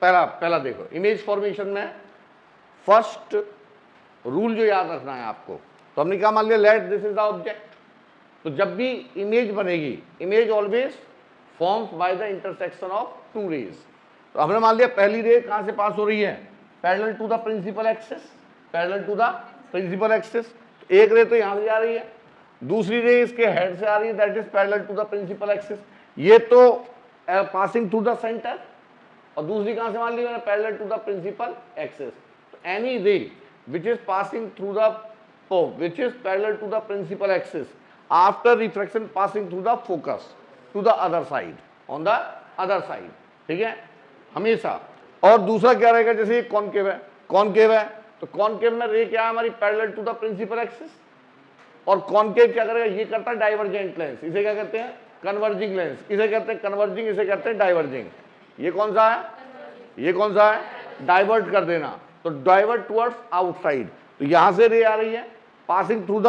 पहला पहला देखो, इमेज फॉर्मेशन में फर्स्ट रूल जो याद रखना है आपको, तो हमने क्या मान लिया, let this is the object. तो जब भी इमेज बनेगी, image always forms by the intersection of two rays. तो हमने मान लिया पहली रे कहां से पास हो रही है, parallel to the principal axis, parallel to the principal axis. एक रे तो यहां से जा रही है, दूसरी रे इसके हेड से आ रही है, that is parallel to the principal axis. ये तो पासिंग थ्रू द सेंटर, और दूसरी कहां से मान ली मैंने, parallel to the principal axis. तो any ray which is passing through the which is parallel to the principal axis after refraction passing through the focus to the other side, on the other side, ठीक है हमेशा। और दूसरा क्या रहेगा, जैसे ये कॉनकेव है, कॉनकेव है तो कॉनकेव में रे क्या है हमारी, parallel to the principal axis. और कॉनकेव क्या करेगा, ये करता है डाइवर्जेंट लेंस, इसे क्या कहते हैं, कन्वर्जिंग लेंस, इसे कहते हैं कन्वर्जिंग, इसे कहते हैं डाइवर्जिंग। ये कौन सा है, ये कौन सा है, डाइवर्ट कर देना, तो डाइवर्ट टुवर्ड्स आउटसाइड। तो यहां से रे आ रही है passing through the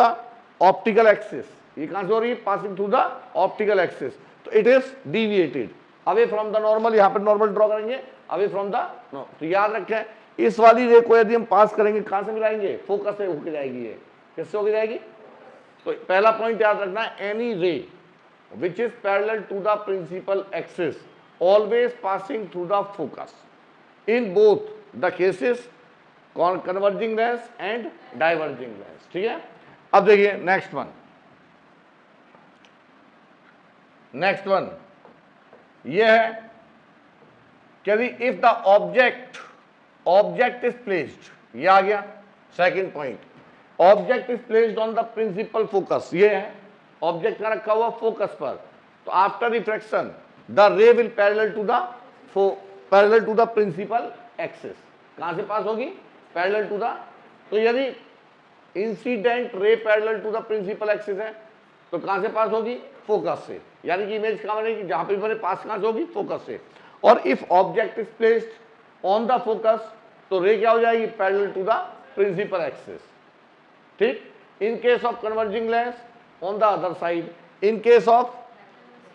optical axis, ये कहां से हो रही है, passing through the optical axis, तो it is deviated away from the normal. यहां पर नॉर्मल ड्रॉ करेंगे, अवे फ्रॉम द तो याद रखें इस वाली रे को यदि हम पास करेंगे कहां से मिलाएंगे, फोकस से होके जाएगी, ये किससे होके जाएगी। तो पहला पॉइंट याद रखना है, any ray which is parallel to the principal axis always passing through the focus in both the cases, converging lens and diverging lens, ठीक है। अब देखिए नेक्स्ट वन, नेक्स्ट वन ये है कि if the object is placed, ये आ गया second point, object is placed on the principal focus, ये है ऑब्जेक्ट का रखा हुआ फोकस पर, तो after refraction the ray will parallel to the principal axis, कहां से पास होगी, पैरेलल टू द। तो यदि incident ray parallel to the principal axis है तो कहां से पास होगी, फोकस से, यानी कि इमेज कहां बनेगी, जहां पे बने पास कहां से होगी, फोकस से। और if object is placed on the focus तो रे क्या हो जाएगी, parallel to the principal axis, ठीक। In case of converging lens on the other side, in case of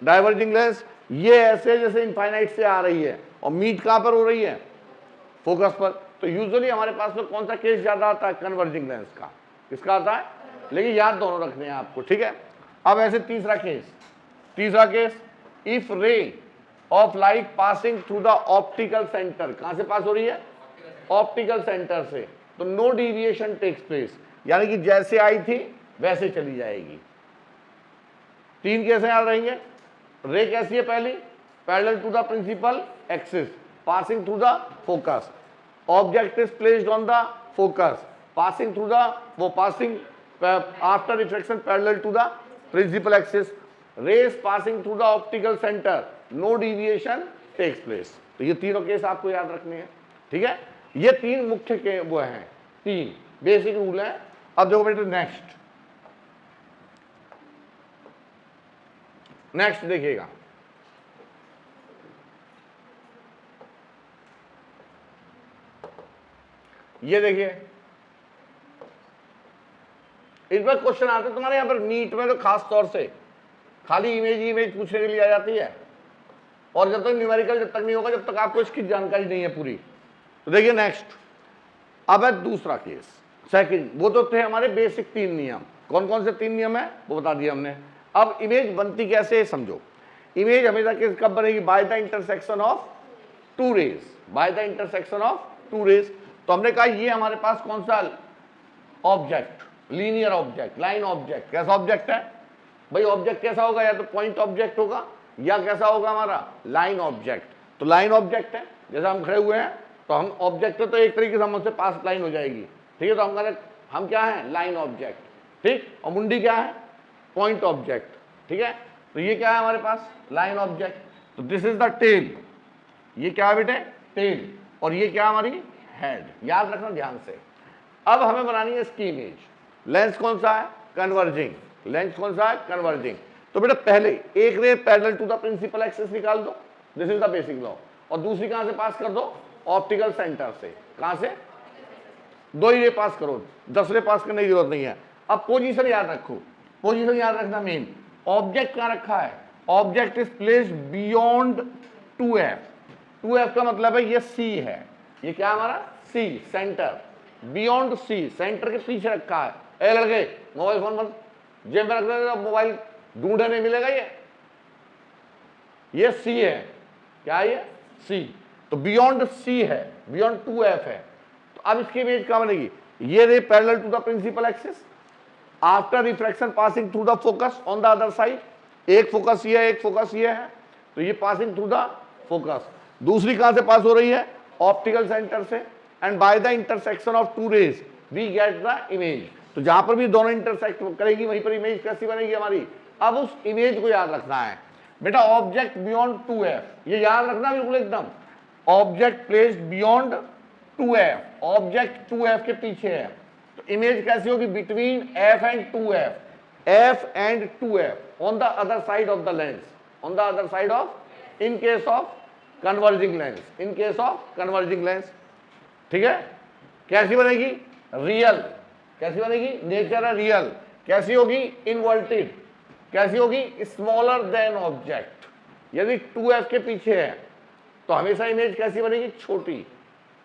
diverging lens ये ऐसे जैसे इनफाइनाइट से आ रही है और मीट कहां पर हो रही है, फोकस पर। तो यूजुअली हमारे पास में कौन सा केस ज्यादा आता है, कन्वर्जिंग लेंस का, किसका आता है, लेकिन याद दोनों रखने हैं आपको, ठीक है। अब ऐसे तीसरा case, if ray of light passing through the optical centre, कहां से पास हो रही है, ऑप्टिकल सेंटर से, तो नो डिविएशन टेक्स प्लेस, यानी कि जैसे आई थी वैसे चली जाएगी। तीन केस याद रहेंगे, रे कैसी है, पहली parallel to the principal axis passing through the focus, object is placed on the focus passing through the passing after refraction parallel to the principal axis, rays passing through the optical center, no deviation takes place। तो ये तीनों case आपको याद रखने हैं, ठीक है। ये तीन मुख्य के वो हैं, तीन बेसिक रूल हैं। अब देखो बेटे नेक्स्ट देखिएगा, ये देखिए इस बार क्वेश्चन आते तुम्हारे यहां पर नीट में, तो खास तौर से खाली इमेज पूछने के लिए आ जाती है, और जब तक न्यूमेरिकल जब तक नहीं होगा जब तक आपको इसकी जानकारी नहीं है पूरी। तो देखिए नेक्स्ट, अब है दूसरा केस, सेकंड। वो तो थे हमारे बेसिक तीन नियम, कौन कौन से तीन नियम है वो बता दिया हमने। अब इमेज बनती कैसे समझो, इमेज हमेशा कब बनेगी, by the intersection of two rays, by the intersection of two rays. तो हमने कहा ये हमारे पास कौन सा object, linear object, line object, कैसा ऑब्जेक्ट है भाई, ऑब्जेक्ट कैसा होगा, या तो पॉइंट ऑब्जेक्ट होगा या कैसा होगा हमारा लाइन ऑब्जेक्ट। तो लाइन ऑब्जेक्ट है, जैसे हम खड़े हुए हैं तो हम ऑब्जेक्ट है, तो एक तरीके से हमसे पास लाइन हो जाएगी, ठीक है। तो हम कह हम क्या है, लाइन ऑब्जेक्ट, ठीक। और मुंडी क्या है, पॉइंट ऑब्जेक्ट, ठीक है। तो ये क्या है हमारे पास, लाइन ऑब्जेक्ट। तो दिस इज द टेल, ये क्या है बेटे, टेल, और ये क्या हमारी हेड, याद रखना ध्यान से। अब हमें बनानी है इसकी इमेज, लेंस कौन सा है, कन्वर्जिंग, लेंस कौन सा है, कन्वर्जिंग। तो बेटा पहले एक ray parallel to the principal axis निकाल दो, this is the basic law, और दूसरी कहां से पास कर दो, ऑप्टिकल सेंटर से। कहां से, दो ही रे पास करो, 10 रे पास करने की जरूरत नहीं है। अब पोजीशन याद रखो, पोजीशन याद रखना मेन, ऑब्जेक्ट कहां रखा है, object is placed beyond 2f, 2f का मतलब है ये c है, ये क्या हमारा c, centre, beyond c, centre के पीछे रखा है। ए लड़के मोबाइल फोन मत जेब में रख देना, मोबाइल ढूंढे नहीं मिलेगा। ये c है, क्या है ये c, तो बियॉन्ड c है, बियॉन्ड 2f है। तो अब इसकी इमेज क्या बनेगी, ये ray parallel to the principal axis after refraction passing through the focus on the other side. एक फोकस ये है, एक फोकस ये है, तो ये पासिंग थ्रू द फोकस। दूसरी कहां से पास हो रही है, ऑप्टिकल सेंटर से, and by the intersection of two rays we get the image. तो जहां पर भी दोनों इंटरसेक्ट करेगी वहीं पर इमेज कैसी बनेगी हमारी। अब उस इमेज को याद रखना है बेटा, ऑब्जेक्ट बियॉन्ड 2f, ये याद रखना बिल्कुल एकदम, object placed beyond 2f, object 2f के पीछे है, तो इमेज कैसी होगी, between f and 2f, f and 2f on the other side of the lens, on the other side of, in case of converging lens, in case of converging lens. ठीक है, कैसी बनेगी, रियल, कैसी बनेगी, nature है real. कैसी होगी, inverted, कैसी होगी, स्मॉलर देन ऑब्जेक्ट। यदि 2f के पीछे है तो हमेशा इमेज कैसी बनेगी, छोटी,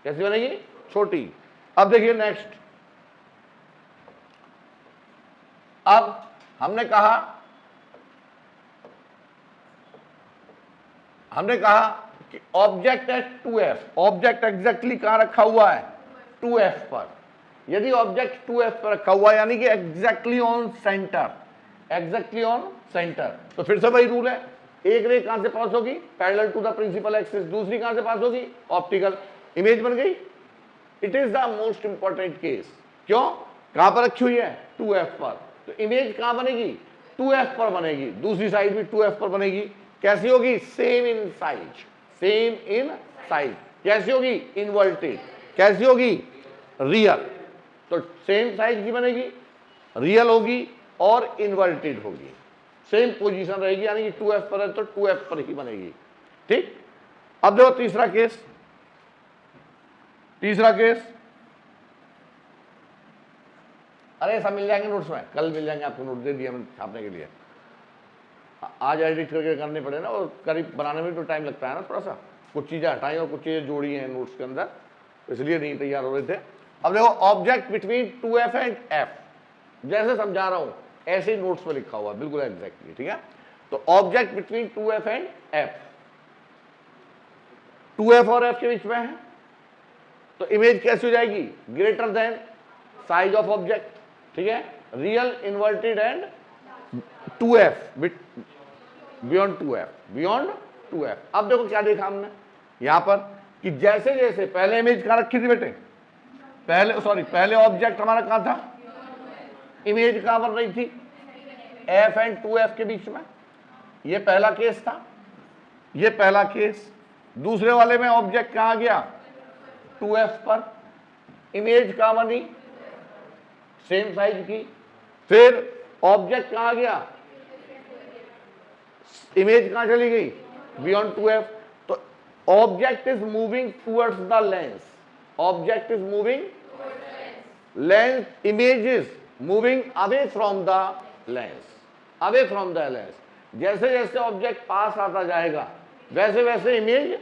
कैसी बनेगी, छोटी। अब देखिए नेक्स्ट, अब हमने कहा कि object at 2f, object exactly कहां रखा हुआ है, 2f पर। यदि ऑब्जेक्ट 2f पर रखा हुआ है यानी कि exactly on centre, exactly on centre, तो फिर से वही रूल है, एक रे कहां से पास होगी, parallel to the principal axis, दूसरी कहां से पास होगी, ऑप्टिकल, इमेज बन गई। It is the most important case, क्यों, कहां पर रखी हुई है, 2f पर, तो इमेज कहां बनेगी, 2f पर बनेगी, दूसरी साइड भी 2f पर बनेगी। कैसी होगी, same in size, same in size. कैसी होगी, इनवर्टेड। कैसी होगी, रियल। तो सेम साइज की बनेगी, रियल होगी और इनवर्टेड होगी, सेम पोजीशन रहेगी, यानी कि 2f पर है तो 2f पर ही बनेगी। ठीक, अब देखो तीसरा केस, तीसरा केस, अरे सब मिल जाएंगे नोट्स में, कल मिल जाएंगे आपको, नोट दे दिया मैंने छापने के लिए, आज एडिट करके करने पड़े ना, और करीब बनाने में तो टाइम लगता है ना थोड़ा सा, कुछ चीज़ें हटाई और कुछ चीज़ें जोड़ी हैं नोट्स के अंदर, इसलिए नहीं तैयार हो रहे थे। अब देखो object between 2f and f, जैसे समझा रहा हूं ऐसे ही नोट्स में लिखा हुआ बिल्कुल एग्जैक्टली। ठीक है, तो object between 2f and f, 2f और f के बीच में है, तो इमेज कैसी हो जाएगी, greater than size of object. ठीक है, real, inverted and 2f, beyond 2f, beyond 2f। अब देखो क्या देखा हमने यहां पर कि जैसे जैसे पहले इमेज कहां रखी थी बेटे, पहले ऑब्जेक्ट हमारा कहां था, इमेज कहां बन रही थी, f एंड 2f के बीच में, ये पहला केस था, ये पहला केस। दूसरे वाले में ऑब्जेक्ट कहां गया, 2f पर, इमेज कहां बनी, सेम साइज की। फिर ऑब्जेक्ट कहां गया, इमेज कहां चली गई, बियॉन्ड 2f। तो object is moving towards the lens, object is moving, lens, image is moving away from the lens, away from the lens. जैसे जैसे ऑब्जेक्ट पास आता जाएगा वैसे वैसे इमेज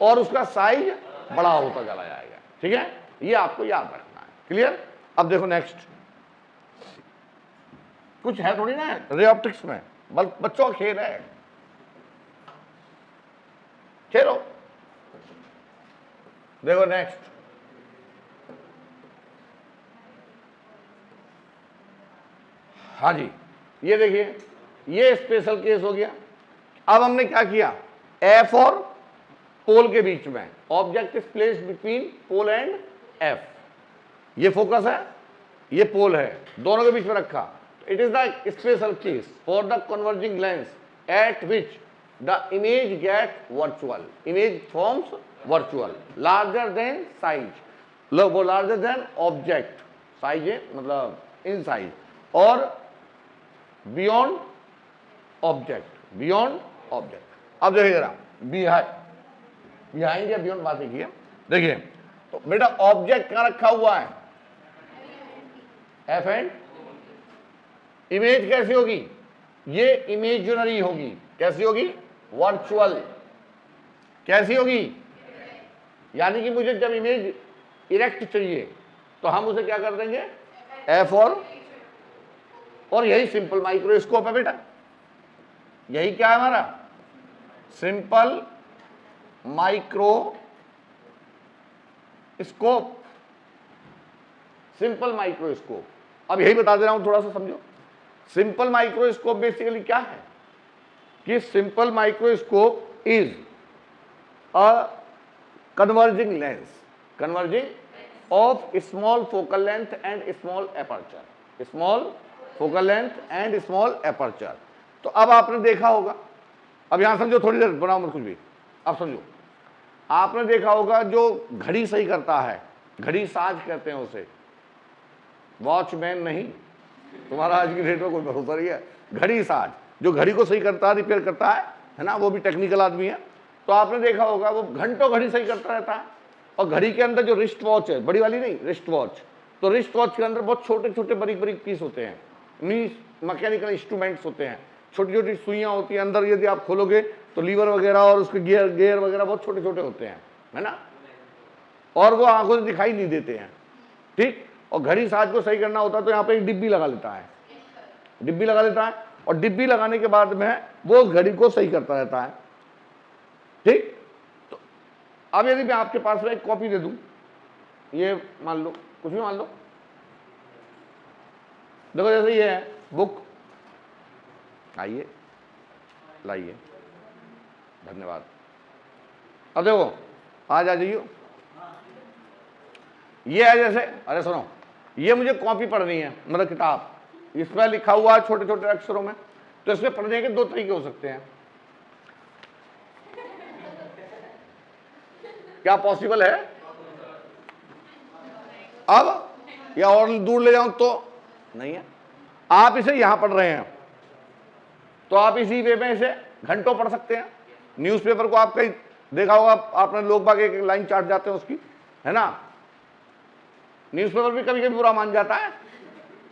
और उसका साइज बड़ा होता चला जाएगा। ठीक है, ये आपको याद रखना है। क्लियर, अब देखो नेक्स्ट, कुछ है थोड़ी ना रे ऑप्टिक्स में, बच्चों का खेल है, खेलो। देखो नेक्स्ट, हाँ जी, ये देखिए, ये स्पेशल केस हो गया। अब हमने क्या किया, एफ और पोल के बीच में, object is placed between pole and F, ये फोकस है, ये पोल है, दोनों के बीच में रखा। It is the special case for the converging lens at which the image get virtual, image forms virtual, larger than size, वो लार्जर देन ऑब्जेक्ट, साइज है मतलब इन साइज, और बियॉन्ड ऑब्जेक्ट, बियॉन्ड ऑब्जेक्ट। अब देखिए जरा, behind या beyond बात की है। देखिए तो बेटा ऑब्जेक्ट कहां रखा हुआ है, एफ एंड, इमेज कैसी होगी, ये इमेजिनरी होगी, कैसी होगी, वर्चुअल, कैसी होगी? यानी कि मुझे जब इमेज इरेक्ट चाहिए तो हम उसे क्या कर देंगे? एफ और यही सिंपल माइक्रोस्कोप है बेटा। यही क्या है हमारा? Simple microscope. Simple microscope. अब यही बता दे रहा हूं, थोड़ा सा समझो। सिंपल माइक्रोस्कोप बेसिकली क्या है कि simple microscope is a converging lens, converging of small focal length and small aperture, small focal length and small aperture. तो अब आपने देखा होगा, अब यहां समझो, थोड़ी देर बनाओ मत कुछ भी, अब समझो। आपने देखा होगा जो घड़ी सही करता है, घड़ी साज कहते हैं उसे, वॉचमैन नहीं, तुम्हारा आज की डेट में कोई भरोसा नहीं है। घड़ी साज जो घड़ी को सही करता है, रिपेयर करता है ना, वो भी टेक्निकल आदमी है। तो आपने देखा होगा वो घंटों घड़ी सही करता रहता है। और घड़ी के अंदर जो रिस्ट वॉच है, बड़ी वाली नहीं, रिस्ट वॉच, तो रिस्ट वॉच के अंदर बहुत छोटे छोटे बारीक बारीक पीस होते हैं, मैकेनिकल इंस्ट्रूमेंट्स होते हैं, छोटी छोटी सुइयां होती हैं अंदर। यदि आप खोलोगे तो लीवर वगैरह और उसके गियर वगैरह बहुत छोटे छोटे होते हैं, है ना, और वो आंखों से दिखाई नहीं देते हैं, ठीक। और घड़ी साज को सही करना होता है तो यहाँ पे एक डिब्बी लगा लेता है, डिब्बी लगा लेता है, और डिब्बी लगाने के बाद में वो घड़ी को सही करता रहता है, ठीक। तो अब यदि मैं आपके पास में एक कॉपी दे दूं, ये मान लो, कुछ भी मान लो, देखो जैसे ये है बुक, आइए लाइए, धन्यवाद। अब देखो, आज आ जाइए, ये है जैसे, अरे सुनो, ये मुझे कॉपी पढ़नी है, मतलब किताब, इसमें लिखा हुआ है छोटे छोटे अक्षरों में, तो इसमें पढ़ने के दो तरीके हो सकते हैं। क्या पॉसिबल है? अब या और दूर ले जाऊं तो नहीं है। आप इसे यहां पढ़ रहे हैं तो आप इसी वे में इसे घंटों पढ़ सकते हैं। न्यूज़पेपर को आप कहीं देखा होगा आपने, लोग बाग एक लाइन चाट जाते हैं उसकी, है ना। न्यूज़पेपर भी कभी कभी बुरा मान जाता है,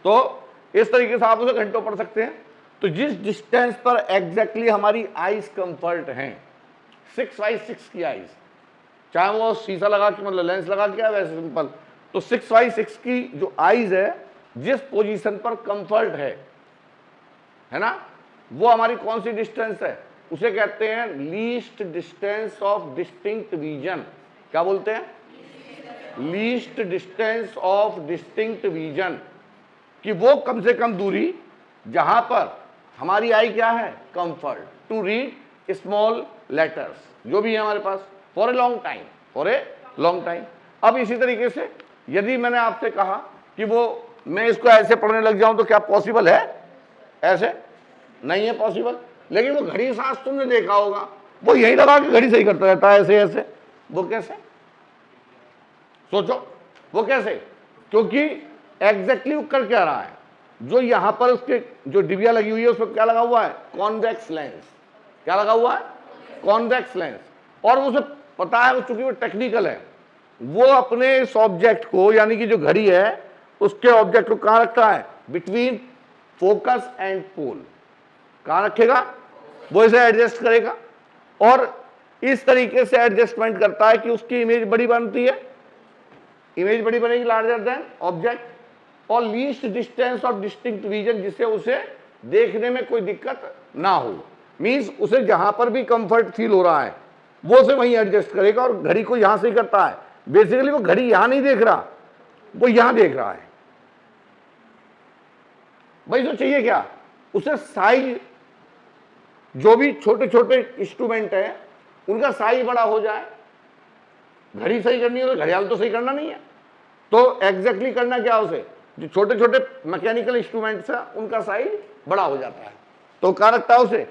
तो इस तरीके से आप उसे घंटों पढ़ सकते हैं। तो जिस डिस्टेंस पर एग्जैक्टली हमारी आइज कंफर्ट हैं, 6x6 की आइज, चाहे वो शीशा लगा के मतलब लेंस लगा के वैसे सिंपल, तो 6x6 की जो आइज है, जिस पोजीशन पर कंफर्ट है ना, वो हमारी कौन सी डिस्टेंस है? उसे कहते हैं least distance of distinct vision. क्या बोलते हैं? Least distance of distinct vision, कि वो कम से कम दूरी जहां पर हमारी आई क्या है? Comfort to read small letters, जो भी है हमारे पास, for a long time, for a long time. अब इसी तरीके से यदि मैंने आपसे कहा कि वो मैं इसको ऐसे पढ़ने लग जाऊं तो क्या पॉसिबल है? ऐसे नहीं है पॉसिबल। लेकिन वो घड़ी साज तुमने देखा होगा, वो यही लगा कि घड़ी सही करता रहता है, ऐसे ऐसे। वो कैसे? सोचो, वो कैसे? क्योंकि एग्जैक्टली वो कर क्या रहा है, जो यहां पर उसके जो डिबिया लगी हुई है उसमें क्या लगा हुआ है? Convex lens. क्या लगा हुआ है? Convex lens. और उसे पता है, चूंकि वो टेक्निकल है, वो अपने इस ऑब्जेक्ट को, यानी कि जो घड़ी है, उसके ऑब्जेक्ट को कहां रखता है? Between focus and pole. कहां रखेगा? वो इसे एडजस्ट करेगा, और इस तरीके से एडजस्टमेंट करता है कि उसकी इमेज बड़ी बनती है, इमेज बड़ी बनेगी, लार्जर देन ऑब्जेक्ट, और least distance of distinct vision, जिससे उसे देखने में कोई दिक्कत ना हो। मींस उसे जहां पर भी कंफर्ट फील हो रहा है वो उसे वहीं एडजस्ट करेगा, और घड़ी को यहां से ही करता है। बेसिकली वो घड़ी यहां नहीं देख रहा, वो यहां देख रहा है। भाई तो चाहिए क्या? उसे साइज, जो भी छोटे छोटे इंस्ट्रूमेंट है उनका साइज बड़ा हो जाए। घड़ी सही करनी है तो घड़ियाल तो सही करना नहीं है, तो एग्जैक्टली करना क्या उसे? जो छोटे छोटे मैकेनिकल इंस्ट्रूमेंट्स है उनका साइज बड़ा हो जाता है, तो कहां रखता है उसे?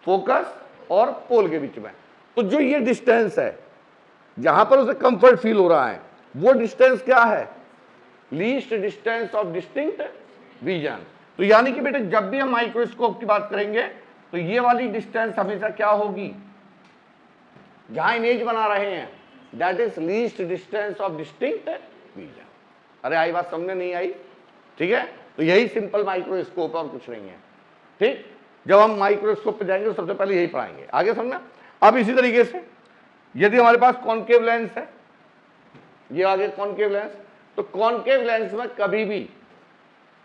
फोकस और पोल के बीच में। तो जो ये डिस्टेंस है जहां पर उसे कंफर्ट फील हो रहा है, वो डिस्टेंस क्या है? Least distance of distinct vision. तो यानी कि बेटे जब भी हम माइक्रोस्कोप की बात करेंगे तो ये वाली डिस्टेंस हमेशा क्या होगी? जहां इमेज बना रहे हैं, that is least distance of distinct vision. अरे आई बात समझ में नहीं आई? ठीक है, तो यही सिंपल माइक्रोस्कोप और कुछ नहीं है, ठीक। जब हम माइक्रोस्कोप पे जाएंगे तो सबसे पहले यही पढ़ाएंगे, आगे समझना। अब इसी तरीके से यदि हमारे पास कॉनकेव लेंस है, ये आगे कॉनकेव लेंस, तो कॉनकेव लेंस में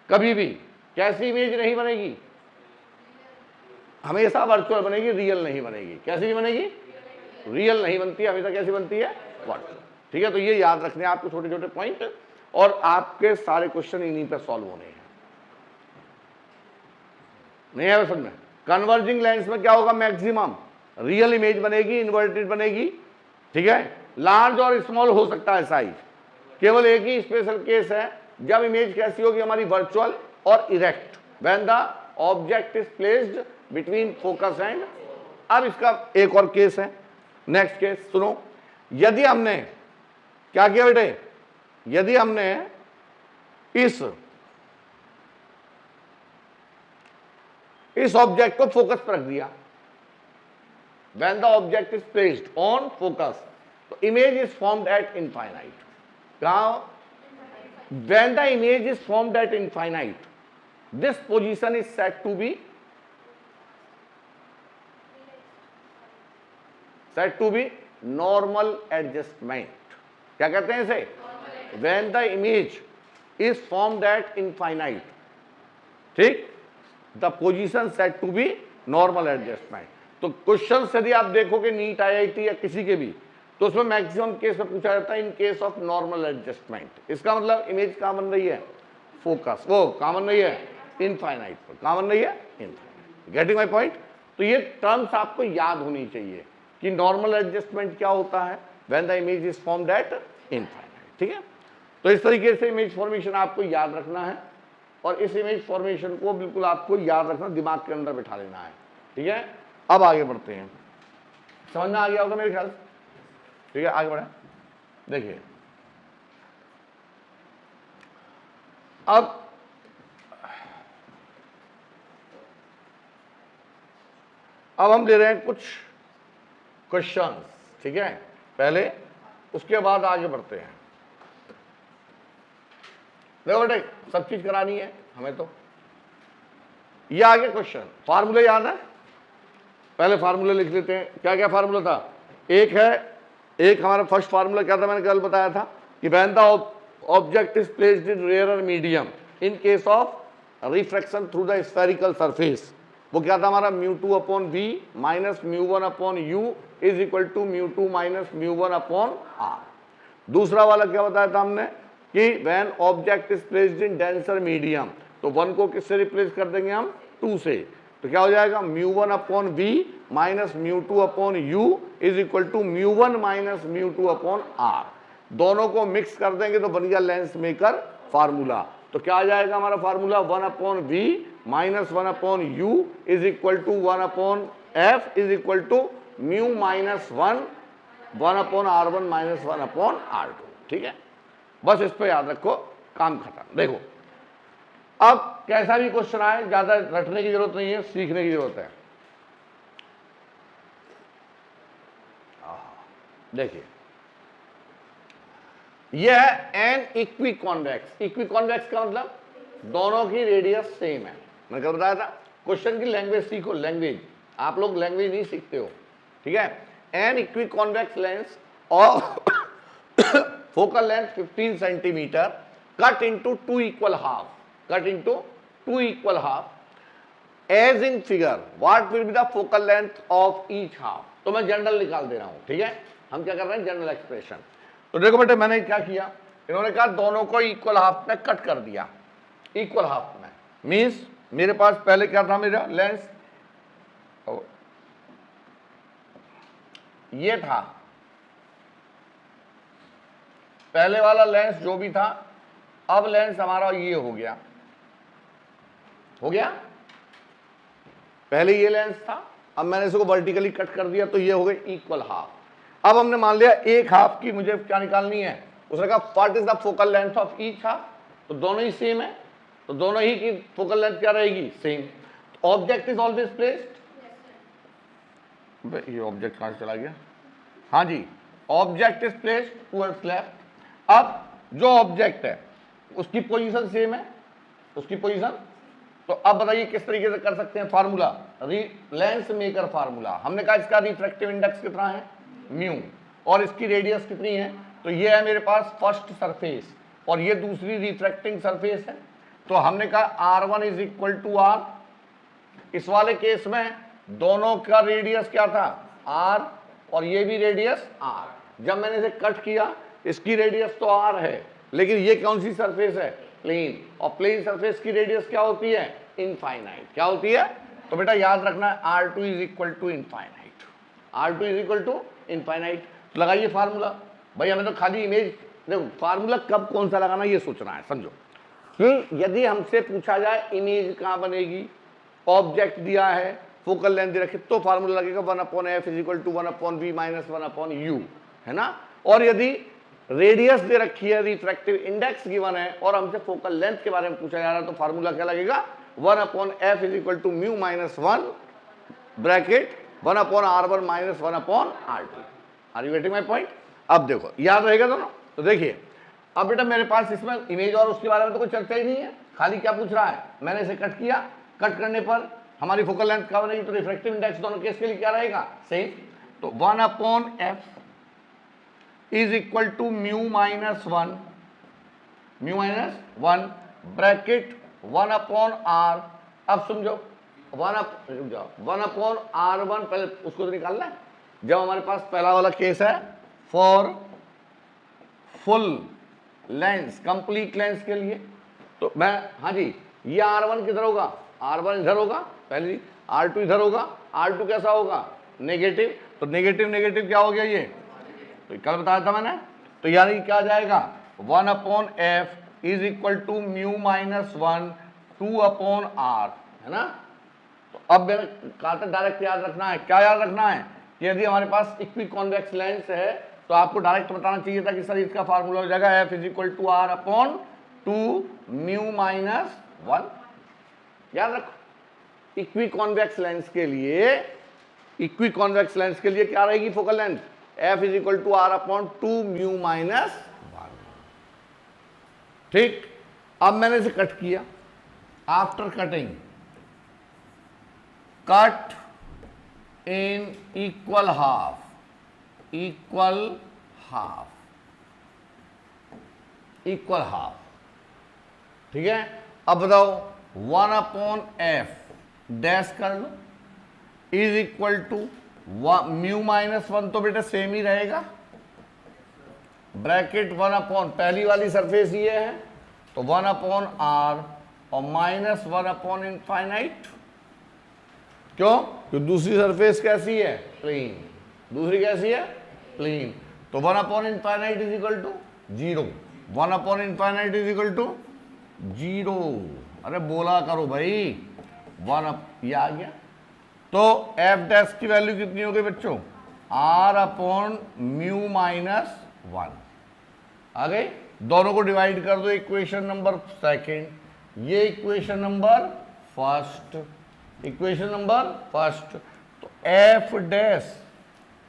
कभी भी कैसी इमेज नहीं बनेगी, हमेशा वर्चुअल बनेगी, रियल नहीं बनेगी। कैसी बनेगी? रियल नहीं बनती, हमेशा कैसी बनती है? वर्चुअल। ठीक है, तो ये याद रखने हैं आपको छोटे छोटे पॉइंट, और आपके सारे क्वेश्चन इन्हीं पे सॉल्व होने हैं। नहीं है समझ में? कन्वर्जिंग लेंस में क्या होगा? मैक्सिमम रियल इमेज बनेगी, इन्वर्टेड बनेगी। ठीक है, लार्ज और स्मॉल हो सकता है साइज, केवल एक ही स्पेशल केस है जब इमेज कैसी होगी हमारी? वर्चुअल और erect, when the object is placed between focus and. अब इसका एक और केस है, नेक्स्ट केस सुनो। यदि हमने क्या किया बेटे? यदि हमने इस ऑब्जेक्ट को फोकस पर रख दिया, when the object is placed on focus, तो image is formed at infinite. कहाँ? When the image is formed at infinite, this position is said to be normal adjustment. क्या कहते हैं इसे? When the image is formed at infinite, ठीक, the position said to be normal adjustment. तो question यदि आप देखोगे नीट आईआईटी या किसी के भी, तो उसमें मैक्सिमम केस में पूछा जाता है इन केस ऑफ नॉर्मल एडजस्टमेंट। इसका मतलब इमेज कहां बन रही है? फोकस, वो कहां बन रही है? इनफाइनाइट पर। कहां बन रही है? इनफाइनाइट। Getting my point? तो ये टर्म्स आपको याद होनी चाहिए कि नॉर्मल एडजस्टमेंट क्या होता है, when the image is formed at infinite. ठीक है, तो इस तरीके से इमेज फॉर्मेशन आपको याद रखना है, और इस इमेज फॉर्मेशन को बिल्कुल आपको याद रखना, दिमाग के अंदर बिठा लेना है। ठीक है, अब आगे बढ़ते हैं। समझ में आ गया होगा मेरे ख्याल से? ठीक है, आगे बढ़े। देखिए अब हम ले रहे हैं कुछ क्वेश्चंस। ठीक है, पहले, उसके बाद आगे बढ़ते हैं। देखो बेटे, सब चीज करानी है हमें, तो ये आगे क्वेश्चन। फार्मूले याद है? पहले फार्मूला लिख लेते हैं। क्या क्या फार्मूला था? एक हमारा फर्स्ट फार्मूला क्या था? मैंने कल बताया था कि when the object is placed in rare medium in case of refraction through the spherical surface, वो क्या था हमारा? μ2/v minus μ1/u is equal to μ2 minus μ1/r। दूसरा वाला क्या बताया था हमने कि when object is placed in denser medium, तो 1 को किससे रिप्लेस कर देंगे हम? 2 से, तो क्या हो जाएगा? μ1/v minus μ2/u is equal to μ1 minus μ2/r। दोनों को मिक्स कर देंगे तो बन गया लेंस मेकर फार्मूला। तो क्या आ जाएगा हमारा formula? 1/v minus 1/u is equal to 1/f is equal to μ minus 1/r1 minus 1/r2। ठीक है, बस इस पे याद रखो, काम खत्म। देखो, अब कैसा भी क्वेश्चन आए, ज्यादा रटने की जरूरत नहीं है, सीखने की जरूरत है। देखिए, यह है an equiconvex. Equiconvex का मतलब दोनों की रेडियस सेम है। मैंने कल बताया था, क्वेश्चन की लैंग्वेज सीखो, लैंग्वेज। आप लोग लैंग्वेज नहीं सीखते हो। ठीक है, an equiconvex lens of focal length 15 centimetre cut into 2 equal half, cut into 2 equal half, as in figure what will be the focal length of each half। तो मैं जनरल निकाल दे रहा हूं। ठीक है, हम क्या कर रहे हैं? General expression. तो देखो बेटे, मैंने क्या किया, इन्होंने कहा दोनों को इक्वल हाफ में कट कर दिया। इक्वल हाफ में मीन्स मेरे पास पहले क्या था? मेरा लेंस ये था, पहले वाला लेंस जो भी था, अब लेंस हमारा ये हो गया, पहले ये लेंस था, अब मैंने इसको वर्टिकली कट कर दिया, तो ये हो गई इक्वल हाफ। अब हमने मान लिया एक हाफ की मुझे क्या निकालनी है, उसने कहा what is the focal length of each half, तो दोनों ही सेम है, तो दोनों ही की फोकल लेंथ क्या रहेगी? Same. Object is always placed, ये ऑब्जेक्ट कहां से चला गया? हाँ जी, object is placed towards left. अब जो ऑब्जेक्ट है उसकी पोजीशन सेम है, उसकी पोजीशन तो अब बताइए किस तरीके से कर सकते हैं फार्मूला, लेंस मेकर फार्मूला। हमने कहा इसका रिफ्रैक्टिव इंडेक्स कितना है म्यू, और इसकी रेडियस कितनी है, तो ये है मेरे पास फर्स्ट सरफेस और ये दूसरी रिफ्रैक्टिंग सरफेस है। तो हमने कहा R1 is equal to R, इस वाले केस में दोनों का रेडियस क्या था R और ये भी रेडियस R। जब मैंने इसे कट किया इसकी रेडियस तो R है, लेकिन ये कौन सी सरफेस है, प्लेन, और प्लेन सरफेस की रेडियस क्या होती है, इनफाइनाइट। क्या होती है, तो बेटा याद रखना है R2 is equal to infinite, R2 is equal to infinite. लगाइए फार्मूला। भाई हमें तो खाली इमेज, देखो फार्मूला कब कौन सा लगाना ये सोचना है, समझो कि यदि हमसे पूछा जाए इमेज कहाँ बनेगी, ऑब्जेक्ट दिया है, फोकल लेंथ दे रखी, तो फार्मूला लगेगा 1/f is equal to 1/v minus 1/u, है ना। और यदि रेडियस दे रखी है, रिफ्रैक्टिव इंडेक्स गिवन है और हमसे फोकल लेंथ के बारे में पूछा जा रहा है, तो फार्मूला क्या लगेगा 1/f is equal to mu minus 1 bracket 1/r1 minus 1/r2। Are you getting my point. अब देखो याद रहेगा दोनों। तो देखिए अब बेटा मेरे पास इसमें इमेज और उसके बारे में तो कोई चर्चा ही नहीं है, खाली क्या पूछ रहा है, मैंने इसे कट किया, कट करने पर हमारी फोकल लेंथ क्या बनेगी, तो रिफ्रैक्टिव इंडेक्स दोनों केस के लिए क्या रहेगा सेम। तो 1/f is equal to mu minus 1 bracket 1/r। अब समझो 1/r1, पहले उसको तो निकालना है। जब हमारे पास पहला वाला केस है for full lens, complete lens के लिए, तो मैं हाँ जी ये R1 किधर होगा, R1 इधर होगा पहले, R2 इधर होगा, R2 कैसा होगा नेगेटिव, तो नेगेटिव नेगेटिव क्या हो गया ये, तो कल बताया था मैंने। तो यानी क्या जाएगा 1/f is equal to mu minus 1 2/r, है ना। तो अब मैंने कहा था डायरेक्ट याद रखना है, क्या याद रखना है कि यदि हमारे पास इक्वी कॉन्वेक्स लेंस है तो आपको डायरेक्ट बताना चाहिए था कि सर इसका फार्मूला हो जाएगा f is equal to r upon 2 mu minus 1। याद रखो इक्वी कॉन्वेक्स लेंस के लिए, इक्वी कॉन्वेक्स लेंस के लिए क्या रहेगी focal length, f is equal to r upon 2 mu minus 1। ठीक, अब मैंने इसे कट किया, after cutting cut in equal half, equal half, ठीक है। अब बताओ 1/f डैश कर लो is equal to mu minus 1, तो बेटा सेम ही रहेगा, ब्रैकेट 1/, पहली वाली सरफेस ये है तो 1/r और माइनस 1/, इनफाइनाइट। क्यों, क्योंकि दूसरी सरफेस कैसी है प्लेन, दूसरी कैसी है प्लेन, तो 1/, is equal to 0, 1/, is equal to 0। अरे बोला करो भाई, ये आ गया। तो f डैश की वैल्यू कितनी हो गई बच्चों, r अपॉन म्यू माइनस 1 आ गई। दोनों को डिवाइड कर दो, इक्वेशन नंबर सेकेंड, ये equation number first, equation number first. तो f dash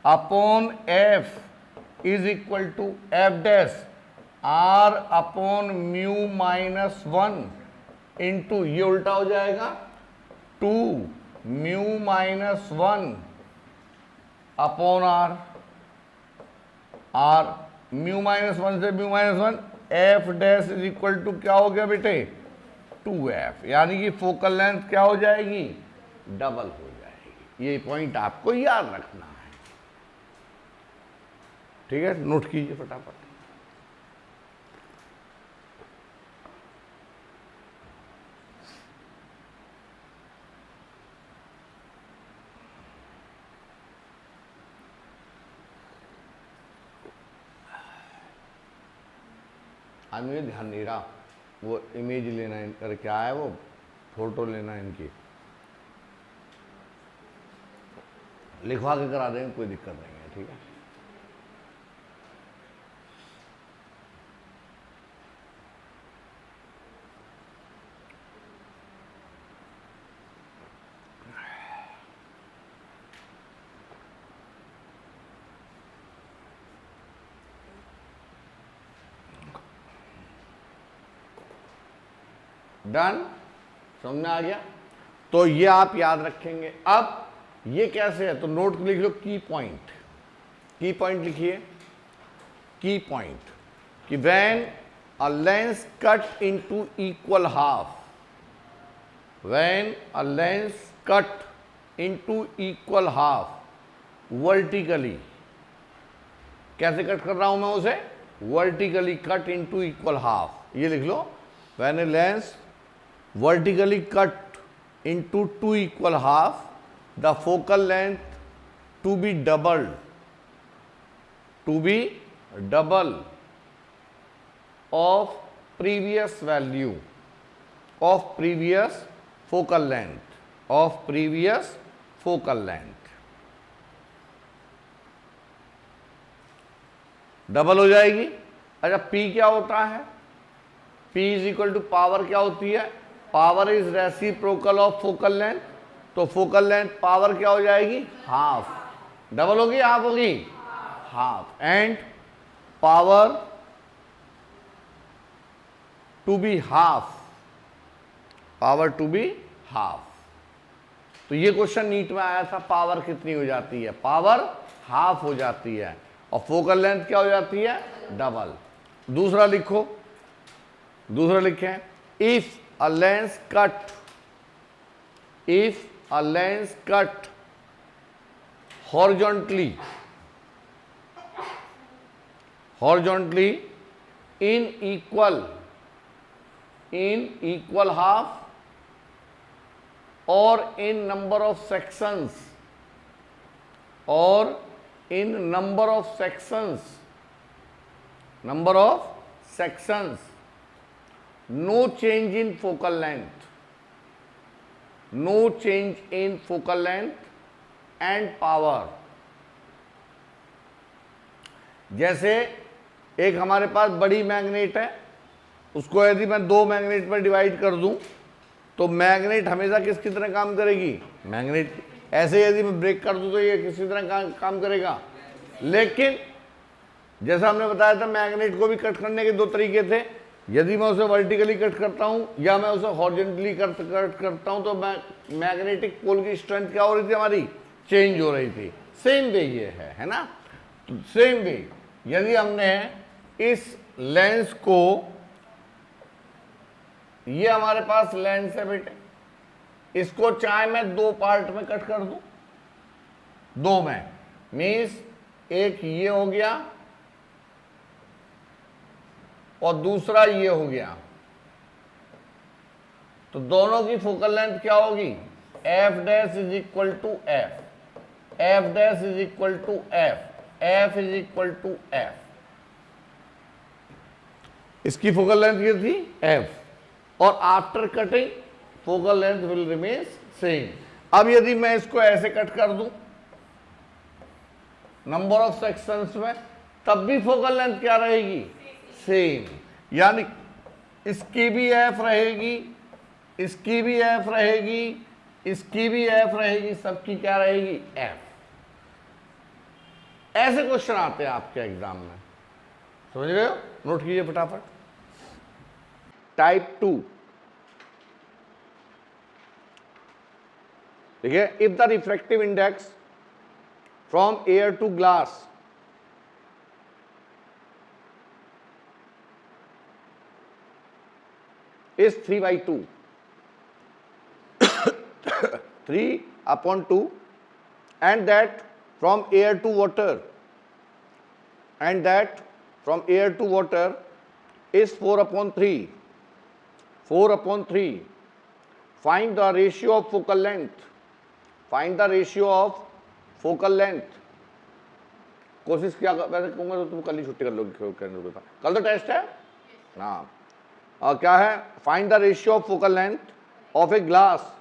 upon f is equal to f dash r upon mu minus 1 into, ये उल्टा हो जाएगा 2 mu minus 1 upon r, mu minus 1 से mu minus 1, f dash is equal to क्या हो गया बेटे 2f, यानी कि फोकल लेंथ क्या हो जाएगी, डबल हो जाएगी। ये पॉइंट आपको याद रखना है, ठीक है, नोट कीजिए फटाफट। आज मुझे ध्यान नहीं रहा, वो इमेज लेना है कर, क्या है वो फोटो लेना है इनकी, लिखवा के करा देंगे, कोई दिक्कत नहीं है, ठीक है। डन। समझ में आ गया? तो ये आप याद रखेंगे। अब ये कैसे है, तो नोट लिख लो की पॉइंट। की पॉइंट लिखिए, की पॉइंट कि when a lens cut into equal half, when a lens cut into equal half vertically, कैसे कट कर रहा हूं मैं उसे, vertically cut into equal half, ये लिख लो, when a lens vertically cut into two equal half, the focal length to be doubled of previous value of previous focal length double हो जाएगी। अच्छा, P क्या होता है? P is equal to power क्या होती है? Power is reciprocal of focal length, तो फोकल लेंथ पावर क्या हो जाएगी? हाफ। डबल होगी, हाफ होगी? Half. And power to be half, power to be half. तो ये क्वेश्चन नीट में आया था, पावर कितनी हो जाती है? पावर हाफ हो जाती है, और फोकल लेंथ क्या हो जाती है? डबल। दूसरा लिखो, दूसरा लिखें, if a lens cut horizontally in equal half or in number of sections, no change in focal length, and power। जैसे एक हमारे पास बड़ी मैग्नेट है, उसको यदि मैं दो मैग्नेट में डिवाइड कर दूं तो मैग्नेट हमेशा किसकी तरह काम करेगी? मैग्नेट। ऐसे यदि मैं ब्रेक कर दूं तो ये किसी तरह काम करेगा। लेकिन जैसा हमने बताया था, मैग्नेट को भी कट करने के दो तरीके थे। यदि मैं उसे वर्टिकली कट करता हूं या मैं उसे हॉरिजॉन्टली कट करता हूं तो मैग्नेटिक पोल की स्ट्रेंथ क्या हो रही थी? हमारी चेंज हो रही थी। सेम वे ये है ना? तो सेम वे यदि हमने इस लेंस को, ये हमारे पास लेंस है बेटे, इसको चाहे मैं दो पार्ट में कट कर दूं, दो में, मीन्स एक ये हो गया और दूसरा ये हो गया, तो दोनों की फोकल लेंथ क्या होगी? F dash is equal to F, F dash is equal to F, F is equal to F. इसकी फोकल लेंथ ये थी एफ, और after cutting focal length will remain same. अब यदि मैं इसको ऐसे कट कर दूं नंबर ऑफ सेक्शंस में, तब भी फोकल लेंथ क्या रहेगी? सेम। यानी इसकी भी एफ रहेगी, इसकी भी एफ रहेगी, इसकी भी एफ रहेगी, सबकी क्या रहेगी? एफ। ऐसे क्वेश्चन आते हैं आपके एग्जाम में, समझ रहे हो? नोट कीजिए फटाफट। टाइप 2, देखिए, if the refractive index from air to glass is 3/2, 3/2, and that from air to water, is 4/3, 4/3. Find the ratio of focal length, कोशिश क्या वैसे कहूँगा तो तुम कल ही छुट्टी कर लोगे, कल तो टेस्ट है ना। क्या है? Find the ratio of focal length of a glass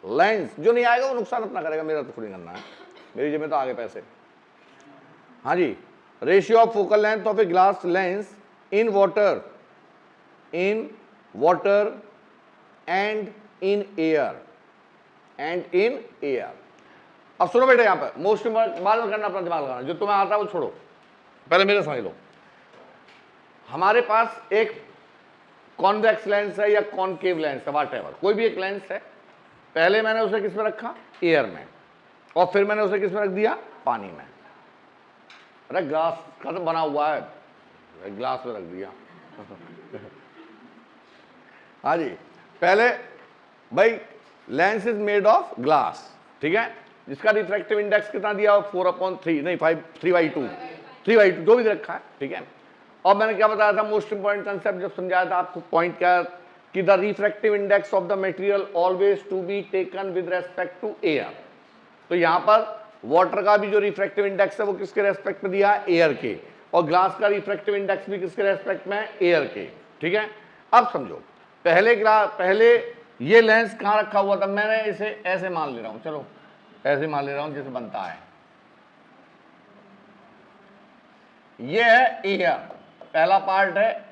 lens. जो नहीं आएगा वो नुकसान अपना करेगा, मेरा तो थोड़ी करना है, मेरी जेब में तो आगे पैसे। हाँ जी, ratio of focal length of a glass lens in water and in air. अब सुनो बेटा, यहां पर मोस्ट इंपॉर्टेंट, बाद में करना, अपना दिमाग लगाना, जो तुम्हें आता है वो छोड़ो, पहले मेरे समझ लो। हमारे पास एक कॉन्वेक्स लेंस है या कॉनकेव लेंस है, व्हाटएवर, कोई भी एक लेंस है, पहले मैंने उसे किस में रखा, एयर में, और फिर मैंने उसे किस में रख दिया, पानी में। अरे ग्लास का तो बना हुआ है, ग्लास में रख दिया। हाँ जी, पहले भाई lens is made of glass, ठीक है, जिसका रिफ्रैक्टिव इंडेक्स कितना दिया, 4/3 नहीं 3/2 जो भी रखा है, ठीक है। और मैंने क्या बताया था, मोस्ट इंपॉर्टेंट कंसेप्ट जब समझाया था आपको, पॉइंट क्या कि the refractive index of the material always to be taken with respect to air. तो यहां पर वाटर का भी जो रिफ्रैक्टिव इंडेक्स है वो किसके रेस्पेक्ट में दिया है, एयर के, और ग्लास का रिफ्रैक्टिव इंडेक्स भी किसके रेस्पेक्ट में है, एयर के, ठीक है। अब समझो, पहले ये लेंस कहां रखा हुआ था, मैंने इसे ऐसे मान ले रहा हूं, चलो ऐसे मान ले रहा हूं जैसे बनता है, ये है एयर, पहला पार्ट है,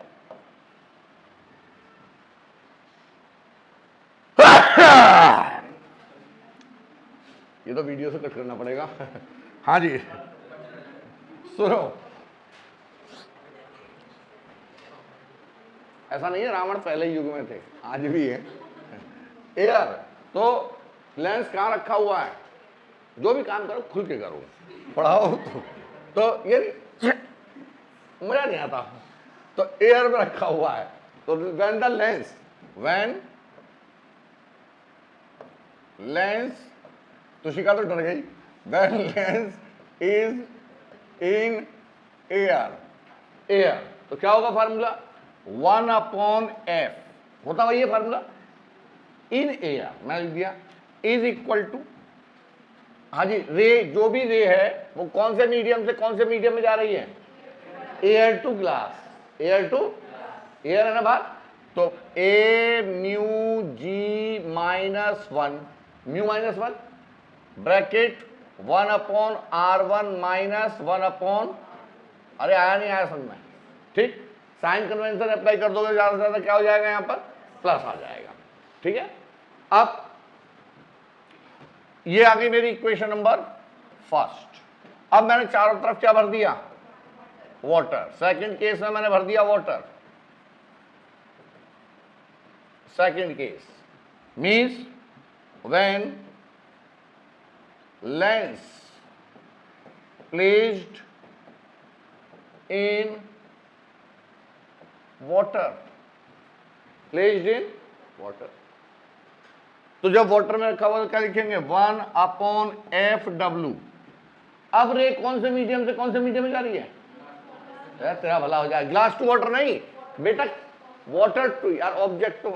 ये तो वीडियो से कट करना पड़ेगा। हाँ जी, सुनो, ऐसा नहीं है रावण पहले युग में थे, आज भी है। एयर, तो लेंस कहां रखा हुआ है, जो भी काम करो खुल के करो, पढ़ाओ तो ये मजा नहीं आता, तो एयर में रखा हुआ है। तो when the lens, when lens, तो शिका तो डर गई, when lens is in air, air, तो क्या होगा फार्मूला, 1/f होता है ये फार्मूला, इन एयर मैंने लिख दिया, इज इक्वल टू, हाँ जी, रे, जो भी रे है वो कौन से मीडियम से कौन से मीडियम में जा रही है, air to glass, air to air है ना बात, तो A mu G -1, mu -1 bracket 1/r1 -1/, अरे आया नहीं आया समझ में, ठीक, साइन कन्वेंशन अप्लाई कर दोगे, ज्यादा से ज्यादा क्या हो जाएगा, यहां पर प्लस आ जाएगा, ठीक है। अब ये आ गई मेरी इक्वेशन नंबर फर्स्ट। अब मैंने चारों तरफ क्या भर दिया, वाटर, सेकंड केस में मैंने भर दिया water, second case means when lens placed in water, placed in water, तो जब वाटर में रखा हुआ तो क्या लिखेंगे, 1/f(w). अब रे कौन से मीडियम से कौन से मीडियम में जा रही है, तेरा भला हो जाए, ग्लास टू वाटर नहीं बेटा, वाटर टू, यार ऑब्जेक्ट टू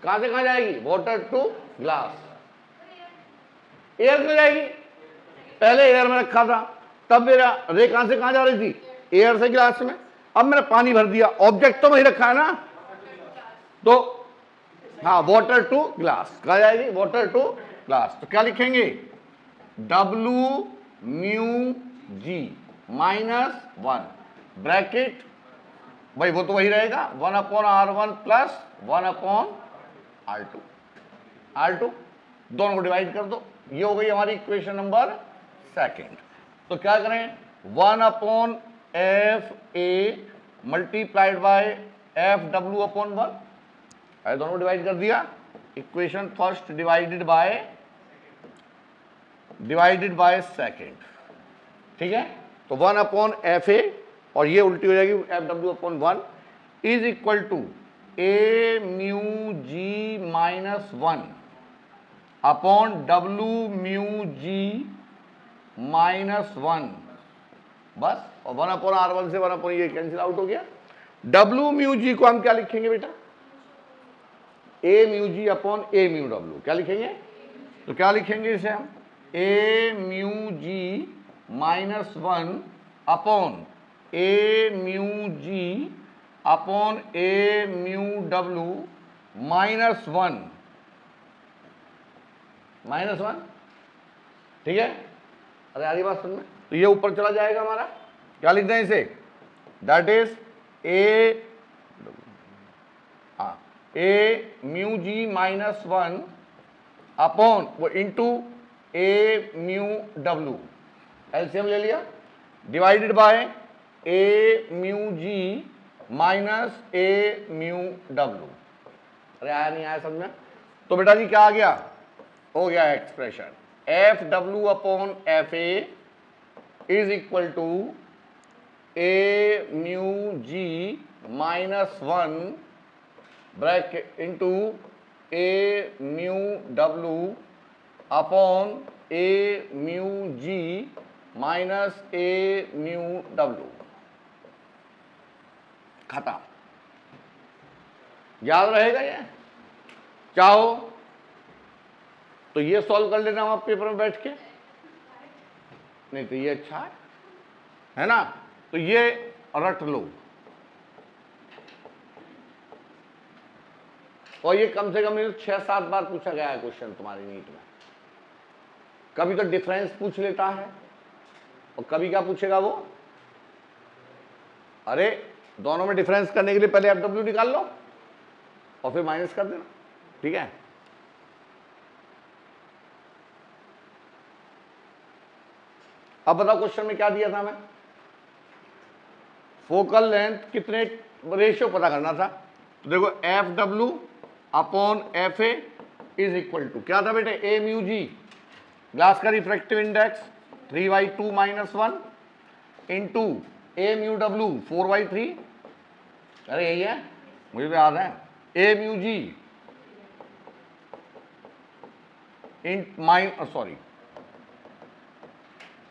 कहां से कहां जाएगी, वाटर टू ग्लास, एयर में जाएगी, पहले एयर में रखा था, तब मेरा रे कहां से कहां जा रही थी, एयर से ग्लास में, अब मैंने पानी भर दिया, ऑब्जेक्ट तो वही रखा है ना, तो हाँ वाटर टू ग्लास कहा जाएगी, वाटर टू ग्लास, तो क्या लिखेंगे, W म्यू जी -1 ब्रैकेट, भाई वो तो वही रहेगा, 1/r1 प्लस 1/r2, R2 दोनों को डिवाइड कर दो, ये हो गई हमारी इक्वेशन नंबर सेकंड। तो क्या करें, 1/fa मल्टीप्लाइड बाय FW/1, दोनों को डिवाइड कर दिया, equation first divided by second, ठीक है। तो 1/fa और ये उल्टी हो जाएगी FW/1 is equal to a mu G -1 upon W mu G -1, बस, और 1/r1 से 1 ये कैंसिल आउट हो गया। W म्यू जी को हम क्या लिखेंगे बेटा, a mu G upon a mu W, क्या लिखेंगे, तो क्या लिखेंगे इसे हम, a mu G -1 upon a mu G upon a mu W -1, ठीक है। अरे यार ये बात सुन में, तो ये ऊपर चला जाएगा हमारा, क्या लिख दें इसे, that is a mu G -1 upon वो into a mu W, LCM ले लिया, divided by a mu G minus A mu W. अरे आया नहीं आया समझ में? तो बेटा जी क्या आ गया, हो गया expression F W upon F A is equal to A mu G minus 1 bracket into A mu W upon A mu G minus A mu W. खत्म। याद रहेगा ये? चाहो तो ये सॉल्व कर लेना आप पेपर में बैठ के, नहीं तो ये अच्छा है ना, तो ये रट लो। और ये कम से कम 6-7 बार पूछा गया है क्वेश्चन तुम्हारी नीट में। कभी तो डिफरेंस पूछ लेता है और कभी क्या पूछेगा वो, अरे दोनों में डिफरेंस करने के लिए पहले एफ निकाल लो और फिर माइनस कर देना, ठीक है। अब बताओ क्वेश्चन में क्या दिया था मैं, फोकल लेंथ कितने रेशियो पता करना था। तो देखो F W upon F A is equal to क्या था बेटे, ए म्यू जी ग्लास का refractive index 3/2 - 1 into A mu W 4/3। अरे यही है, मुझे भी याद है, A mu G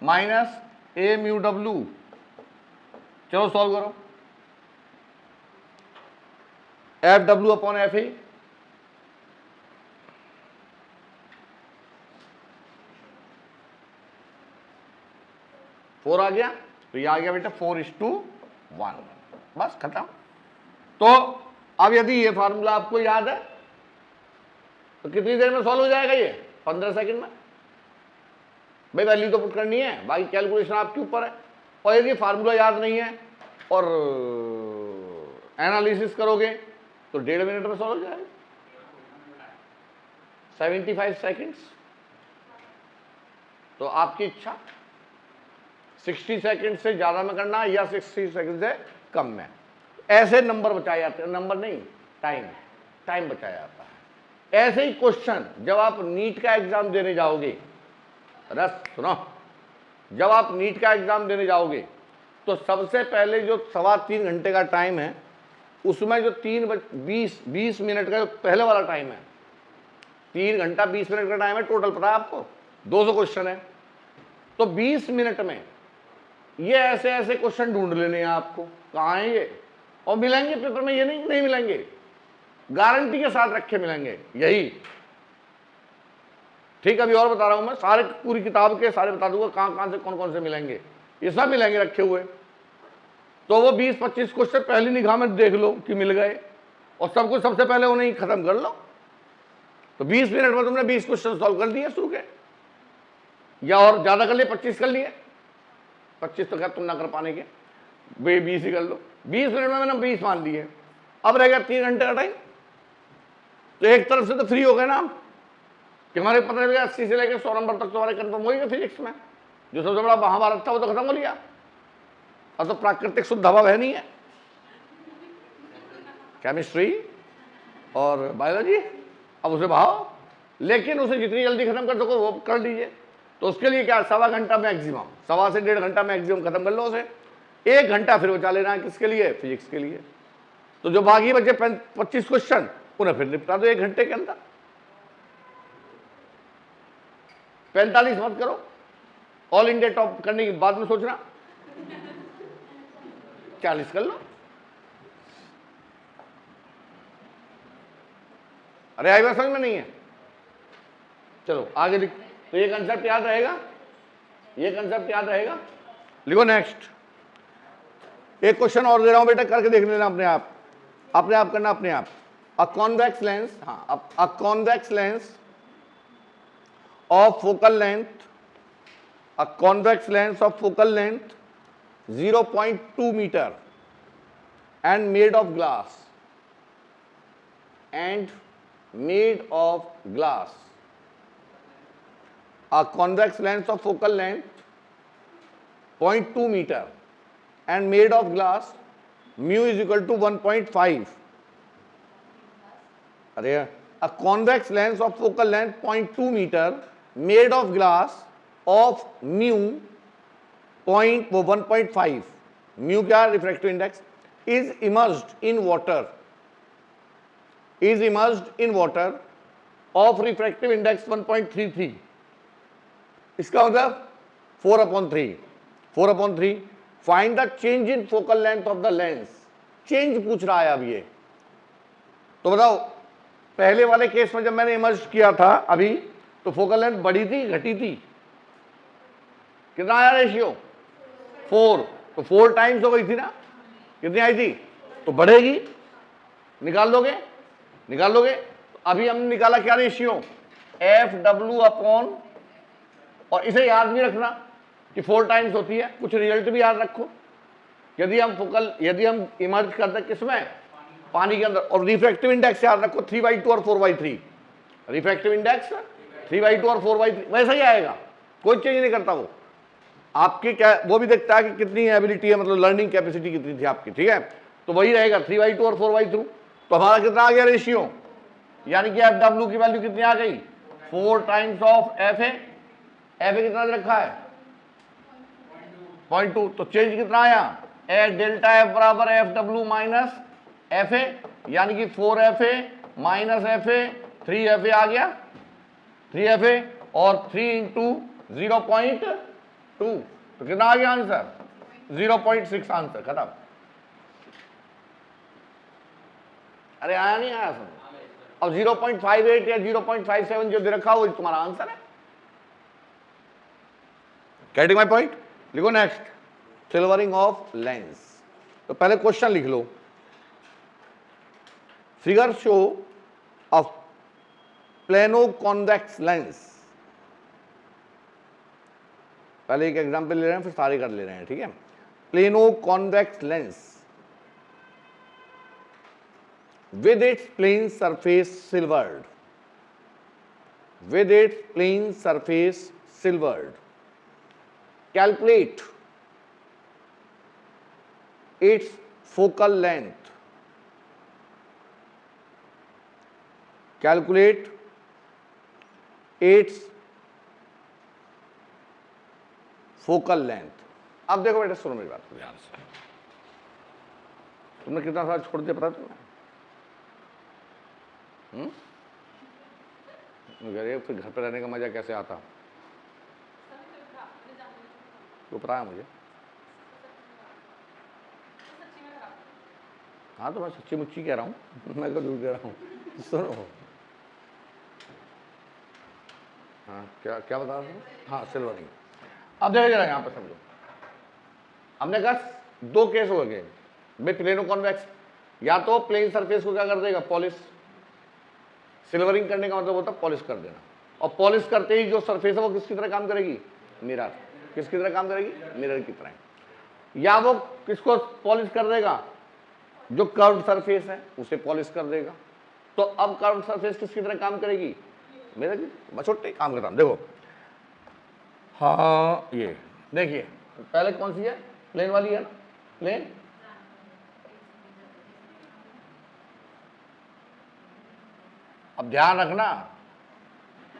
minus A mu W. चलो सॉल्व करो, F W upon F A four आ गया, तो ये आ गया बेटा 4:1, बस खत्म। तो अब यदि ये फार्मूला आपको याद है तो कितनी देर में सॉल्व हो जाएगा ये, 15 सेकंड में। भाई वैल्यू तो पुट करनी है, बाकी कैलकुलेशन आपके ऊपर है। और यदि फार्मूला याद नहीं है और एनालिसिस करोगे तो 1.5 मिनट में सॉल्व हो जाएगा, 75 सेकंड्स। तो आपकी इच्छा 60 सेकंड से ज्यादा में करना या 60 सेकंड से कम में। ऐसे नंबर बचाए जाते हैं, नंबर नहीं टाइम बचाया जाता है। ऐसे ही क्वेश्चन जब आप नीट का एग्जाम देने जाओगे, रस सुनो, जब आप नीट का एग्जाम देने जाओगे तो सबसे पहले जो 3.25 घंटे का टाइम है उसमें जो 3:20 मिनट का जो पहले वाला टाइम है, 3 घंटा 20 मिनट का टाइम है टोटल, पता है आपको 200 क्वेश्चन है। तो 20 मिनट में ये ऐसे ऐसे क्वेश्चन ढूंढ लेने हैं आपको, कहाँ है ये, और मिलेंगे पेपर में, ये नहीं मिलेंगे, गारंटी के साथ रखे मिलेंगे यही। ठीक, अभी और बता रहा हूं मैं, सारे पूरी किताब के सारे बता दूंगा कहां से कौन कौन से मिलेंगे, ये सब मिलेंगे रखे हुए। तो वो 20-25 क्वेश्चन पहली निगाह में देख लो कि मिल गए और सब कुछ सबसे पहले उन्हें ही खत्म कर लो। तो 20 मिनट में तुमने 20 क्वेश्चन सॉल्व कर दिए शुरू के, या और ज्यादा कर लिए, 25 कर लिए, 25 तो क्या तुम ना कर पाने के, वे 20 ही कर लो। 20 मिनट में मैंने 20 मान लिए, अब रह गया 3 घंटे का टाइम। तो एक तरफ से तो फ्री हो गए ना आप, कि हमारे पता चल गया 80 से लेकर 100 नंबर तक तुम्हारे कंफर्म हो गए फिजिक्स में। जो सबसे बड़ा महाभारत था वो तो खत्म हो लिया, अब तो प्राकृतिक शुद्ध हवा है नहीं है, केमिस्ट्री और बायोलॉजी, अब उसे बहाओ, लेकिन उसे जितनी जल्दी खत्म कर सको वो कर लीजिए। तो उसके लिए क्या, 1.25 घंटा मैक्सिमम, 1.25 से 1.5 घंटा मैक्सिमम खत्म कर लो उसे। 1 घंटा फिर बचा लेना है किसके लिए, फिजिक्स के लिए। तो जो बाकी बचे 25 क्वेश्चन उन्हें फिर निपटा दो 1 घंटे के अंदर। 45 मत करो, ऑल इंडिया टॉप करने के बाद में सोचना, 40 कर लो। अरे आई बात समझ में नहीं है, चलो आगे लिख। तो ये कंसेप्ट याद रहेगा, ये कंसेप्ट याद रहेगा। लिखो नेक्स्ट, एक क्वेश्चन और दे रहा हूं बेटा, करके देख लेना अपने आप करना अपने आप। अ कॉन्वेक्स लेंस, हाँ, अ convex lens of focal length, a convex lens of focal length 0.2 meter and made of glass, a convex lens of focal length 0.2 meter and made of glass mu is equal to 1.5. अरे a convex lens of focal length 0.2 meter made of glass of mu 1.5. Mu क्या, refractive index, is immersed in water of refractive index 1.33. इसका मतलब 4/3. Find the change in focal length of the lens. Change पूछ रहा है अब ये, तो बताओ पहले वाले केस में जब मैंने इमर्ज किया था अभी, तो फोकल लेंथ बढ़ी थी घटी थी, कितना आया रेशियो 4, तो 4 टाइम्स हो गई थी ना, कितनी आई थी, तो बढ़ेगी, निकाल लोगे. तो अभी हमने निकाला क्या रेशियो, FW अपॉन, और इसे याद भी रखना कि 4 टाइम्स होती है, कुछ रिजल्ट भी याद रखो. यदि हम इमर्ज करते किसमें, पानी के अंदर, और रिफ्रैक्टिव इंडेक्स याद रखो 3/2 और 4/3. रिफ्रैक्टिव इंडेक्स 3/2 और 4/3 वैसा ही आएगा, कोई चेंज नहीं करता वो. आपके क्या वो भी देखता है कि कितनी एबिलिटी है, मतलब लर्निंग कैपेसिटी कितनी थी आपकी, ठीक है, तो वही रहेगा 3/2 और 4/3. तो हमारा कितना आ गया रेशियो, यानी कि FW की वैल्यू कितनी आ गई, 4 टाइम्स ऑफ FA. कितना दे रखा है 0.2, तो चेंज कितना आया, डेल्टा F बराबर FW माइनस FA, यानी कि 4FA माइनस FA 3FA आ गया, 3FA और 3 इंटू 0.2, तो कितना आ गया आंसर, 0.6 आंसर, खत्म. अरे आया नहीं आया समझ. अब 0.58 या 0.57 जो दे रखा वो तुम्हारा आंसर है. Getting my point. लिखो नेक्स्ट, सिल्वरिंग ऑफ लेंस. तो पहले क्वेश्चन लिख लो. Figure show of plano convex lens. पहले एक एग्जांपल ले रहे हैं, फिर सारे कर ले रहे हैं, ठीक है. Plano convex lens with its plane surface silvered, calculate its focal length, अब देखो बेटा, सुनो मेरी बात को ध्यान से. तुमने कितना साल छोड़ दिया पता तुम्हें, फिर घर पे रहने का मजा कैसे आता, तो पता है मुझे. हाँ तो मैं सच्ची मुच्ची कह रहा हूँ, मैं क्यों झूठ कह रहा हूँ. सुनो, हाँ क्या क्या बता रहा हूँ, हाँ सिल्वरिंग. अब देखो जरा यहाँ पर समझो, हमने कहा 2 केस हो गए भाई प्लेनो कॉन्वेक्स. या तो प्लेन सरफेस को क्या कर देगा, पॉलिश. सिल्वरिंग करने का मतलब होता है पॉलिश कर देना, और पॉलिश करते ही जो सरफेस है वो किसकी तरह काम करेगी, मिरर. किसकी तरह काम करेगी, मिरर की तरह. या वो किसको पॉलिश कर देगा, जो कर्व सरफेस है उसे पॉलिश कर देगा. तो अब कर्व सरफेस किसकी तरह काम करेगी, मिरर की. बस छोटे काम करता हूं, देखो. हाँ ये देखिए, पहले कौन सी है, प्लेन वाली है ना, प्लेन. अब ध्यान रखना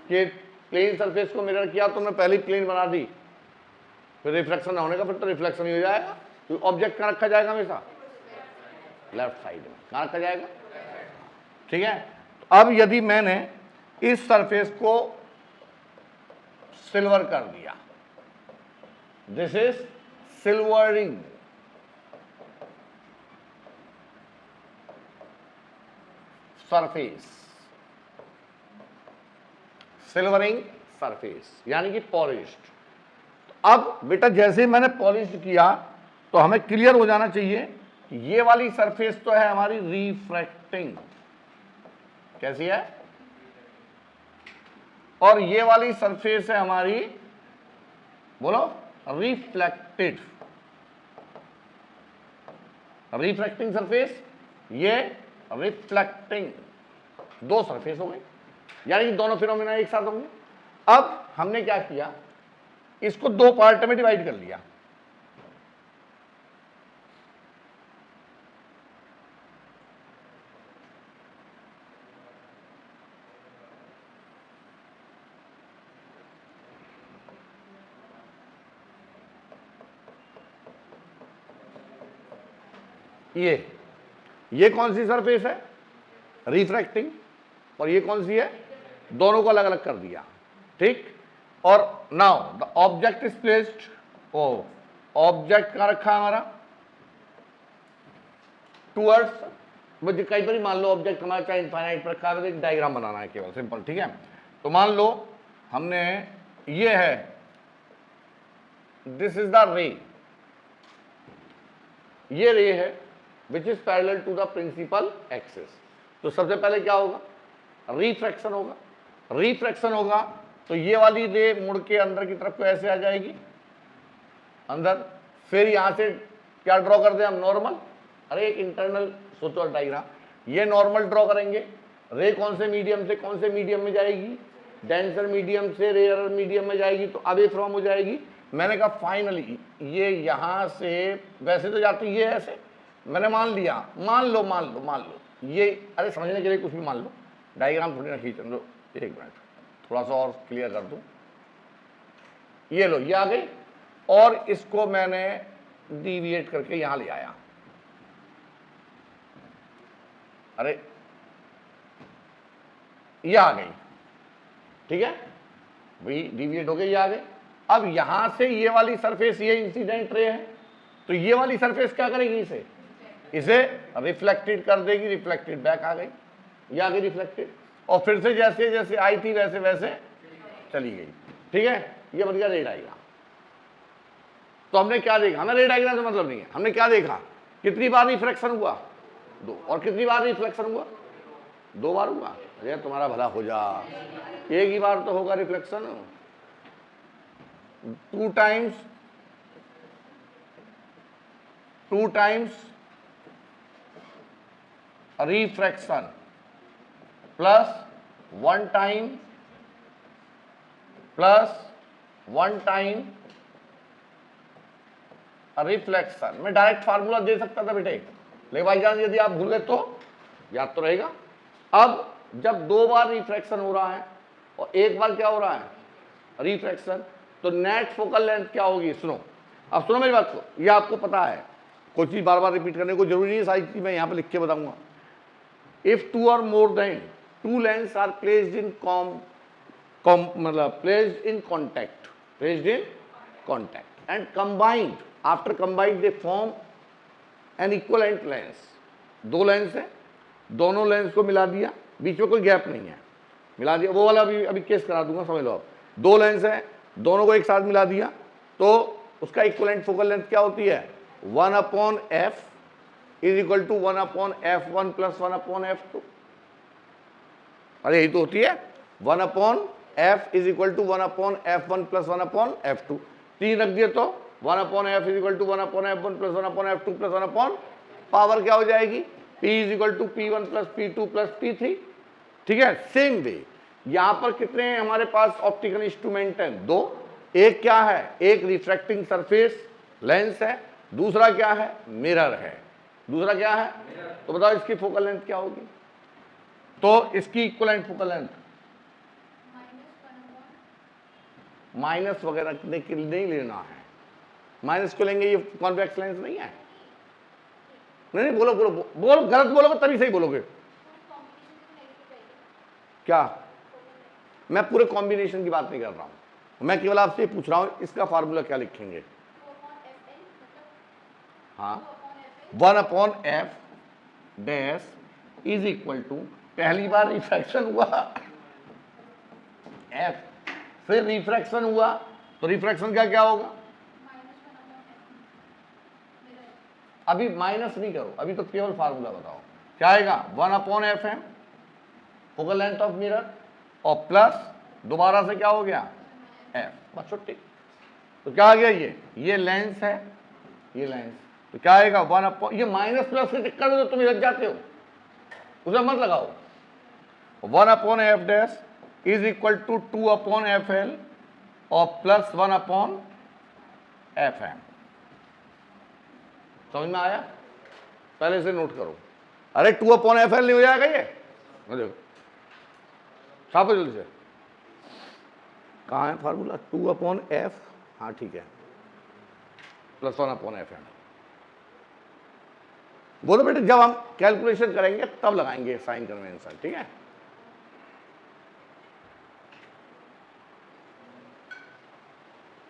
कि प्लेन सरफेस को मिरर किया तो मैं पहले ही प्लेन बना दी, फिर रिफ्लेक्शन ना होने का, फिर तो रिफ्लेक्शन ही हो जाएगा. तो ऑब्जेक्ट कहाँ रखा जाएगा हमेशा, लेफ्ट साइड में. कहाँ रखा जाएगा, ठीक है. अब यदि मैंने इस सरफेस को सिल्वर कर दिया, this is silvering. Surface, silvering surface यानी कि पॉलिश्ड. अब बेटा जैसे मैंने पॉलिश किया तो हमें क्लियर हो जाना चाहिए कि ये वाली सरफेस तो है हमारी रिफ्रैक्टिंग. कैसी है, और ये वाली सरफेस है हमारी, बोलो, रिफ्लेक्टेड. रिफ्रैक्टिंग सरफेस, ये रिफ्लेक्टिंग. 2 सरफेस हो गई, यानी कि दोनों फिनोमेना एक साथ होंगे. अब हमने क्या किया, इसको 2 पार्ट में डिवाइड कर लिया. ये कौन सी सरफेस है, रिफ्रैक्टिंग, और ये कौन सी है, दोनों को अलग अलग कर दिया, ठीक। और now the object is placed, O object कहां रखा है हमारा, टूवर्ड्स, मुझे कई बार मान लो ऑब्जेक्ट हमारा चाहे इनफाइनाइट पर रखा है, एक डायग्राम बनाना है केवल, सिंपल, ठीक है। तो मान लो हमने, ये है, दिस इज द रे, ये रे है which is parallel to the principal axis. तो सबसे पहले क्या होगा, रिफ्रैक्शन होगा, रिफ्रैक्शन होगा तो ये वाली रे मुड़ के अंदर की तरफ को ऐसे आ जाएगी अंदर, फिर यहां से क्या ड्रॉ कर दे हम, नॉर्मल, अरे एक इंटरनल सोचो डायग्राम, ये नॉर्मल ड्रॉ करेंगे, रे कौन से मीडियम से कौन से मीडियम में जाएगी, डेंसर मीडियम से रेयर मीडियम में जाएगी, तो अवे फ्रॉम हो जाएगी। मैंने कहा फाइनली ये यहां से, वैसे तो जाती ये ऐसे, मैंने मान लिया, मान लो ये, अरे समझने के लिए कुछ भी मान लो, डायग्राम थोड़ी ना खींच लो, एक मिनट थोड़ा सा और क्लियर कर दूं, ये लो ये आ गई, और इसको मैंने डिविएट करके यहां ले आया, अरे ये आ गई, ठीक है भाई, डिविएट हो गई, ये आ गई। अब यहां से ये वाली सरफेस, ये इंसिडेंट रे है, तो ये वाली सरफेस क्या करेगी, इसे रिफ्लेक्टेड कर देगी, रिफ्लेक्टेड बैक आ गई, ये आ गई रिफ्लेक्टेड, और फिर से जैसे जैसे आई थी वैसे वैसे चली गई, ठीक है। ये बन गया रे डायग्राम। तो हमने क्या देखा, हमें रे डायग्राम से मतलब नहीं है, हमने क्या देखा, कितनी बार रिफ्लेक्शन हुआ, 2, और कितनी बार रिफ्लेक्शन हुआ, 2 बार हुआ। अरे तुम्हारा भला हो जा, एक ही बार तो होगा reflection, 2 times refraction plus 1 time reflection. मैं डायरेक्ट फार्मूला दे सकता था बेटे, लेकिन भाई जान यदि आप भूले तो याद तो रहेगा। अब जब 2 बार रिफ्रैक्शन हो रहा है और 1 बार क्या हो रहा है, रिफ्रैक्शन, तो नेट फोकल लेंथ क्या होगी, सुनो, अब सुनो मेरी बात को, ये आपको पता है, कोई चीज बार बार रिपीट करने को जरूरी नहीं है, सारी चीज मैं यहां पे लिख के बताऊंगा। If 2 or more than 2 lengths are placed in placed in contact and combined, after combined they form an equivalent length। 2 lens है, दोनों लेंस को मिला दिया, बीच में कोई गैप नहीं है, मिला दिया, वो वाला अभी केस करा दूंगा, समझ लो आप। 2 लेंस है, दोनों को एक साथ मिला दिया, तो उसका इक्विवेलेंट फोकल लेंथ क्या होती है, 1/f is equal to 1/f1 plus 1/f2। अरे यही तो होती है, 1/f is equal to 1/f1 plus 1/f2। 3 रख दिए तो 1/f is equal to 1/f1 plus 1/f2 plus 1/, power क्या हो जाएगी, p is equal to p1 plus p2 plus p3, ठीक है। सेम वे यहां पर कितने हैं हमारे पास ऑप्टिकल इंस्ट्रूमेंट हैं, 2, एक क्या है, एक रिफ्रैक्टिंग सरफेस लेंस है, दूसरा क्या है, मिरर है, दूसरा क्या है, तो बताओ इसकी फोकल लेंथ क्या होगी, तो इसकी इक्विवेलेंट फोकल लेंथ माइनस वगैरह नहीं लेना है, माइनस क्यों लेंगे, ये कॉन्वेक्स लेंस नहीं है। नहीं बोलो बोलो बोलो, गलत बोलोगे तभी सही बोलोगे। क्या, मैं पूरे कॉम्बिनेशन की बात नहीं कर रहा हूं, मैं केवल आपसे पूछ रहा हूं इसका फार्मूला क्या लिखेंगे। हाँ, 1/f dash is equal to, पहली बार रिफ्रैक्शन हुआ f, फिर रिफ्रैक्शन हुआ, तो रिफ्रैक्शन का क्या होगा, अभी माइनस नहीं करो, अभी तो केवल फार्मूला बताओ क्या आएगा, 1/f है फोकल लेंथ ऑफ मिरर, और प्लस दोबारा से क्या हो गया f, बस छुट्टी। तो क्या आ गया, ये लेंस है, ये लेंस, तो क्या आएगा 1/, ये माइनस प्लस के चक्कर में तो तुम लग जाते हो, उसे मत लगाओ। 1/f dash is equal to 2/fl और प्लस 1/fm। समझ में आया, पहले से नोट करो। अरे 2/fl नहीं हो जाएगा ये, देखो छापो जल्दी से, कहाँ है फार्मूला, 2/f, हाँ ठीक है, प्लस 1/fm। बोलो बेटे जब हम कैलकुलेशन करेंगे तब लगाएंगे साइन कन्वेंशन, ठीक है।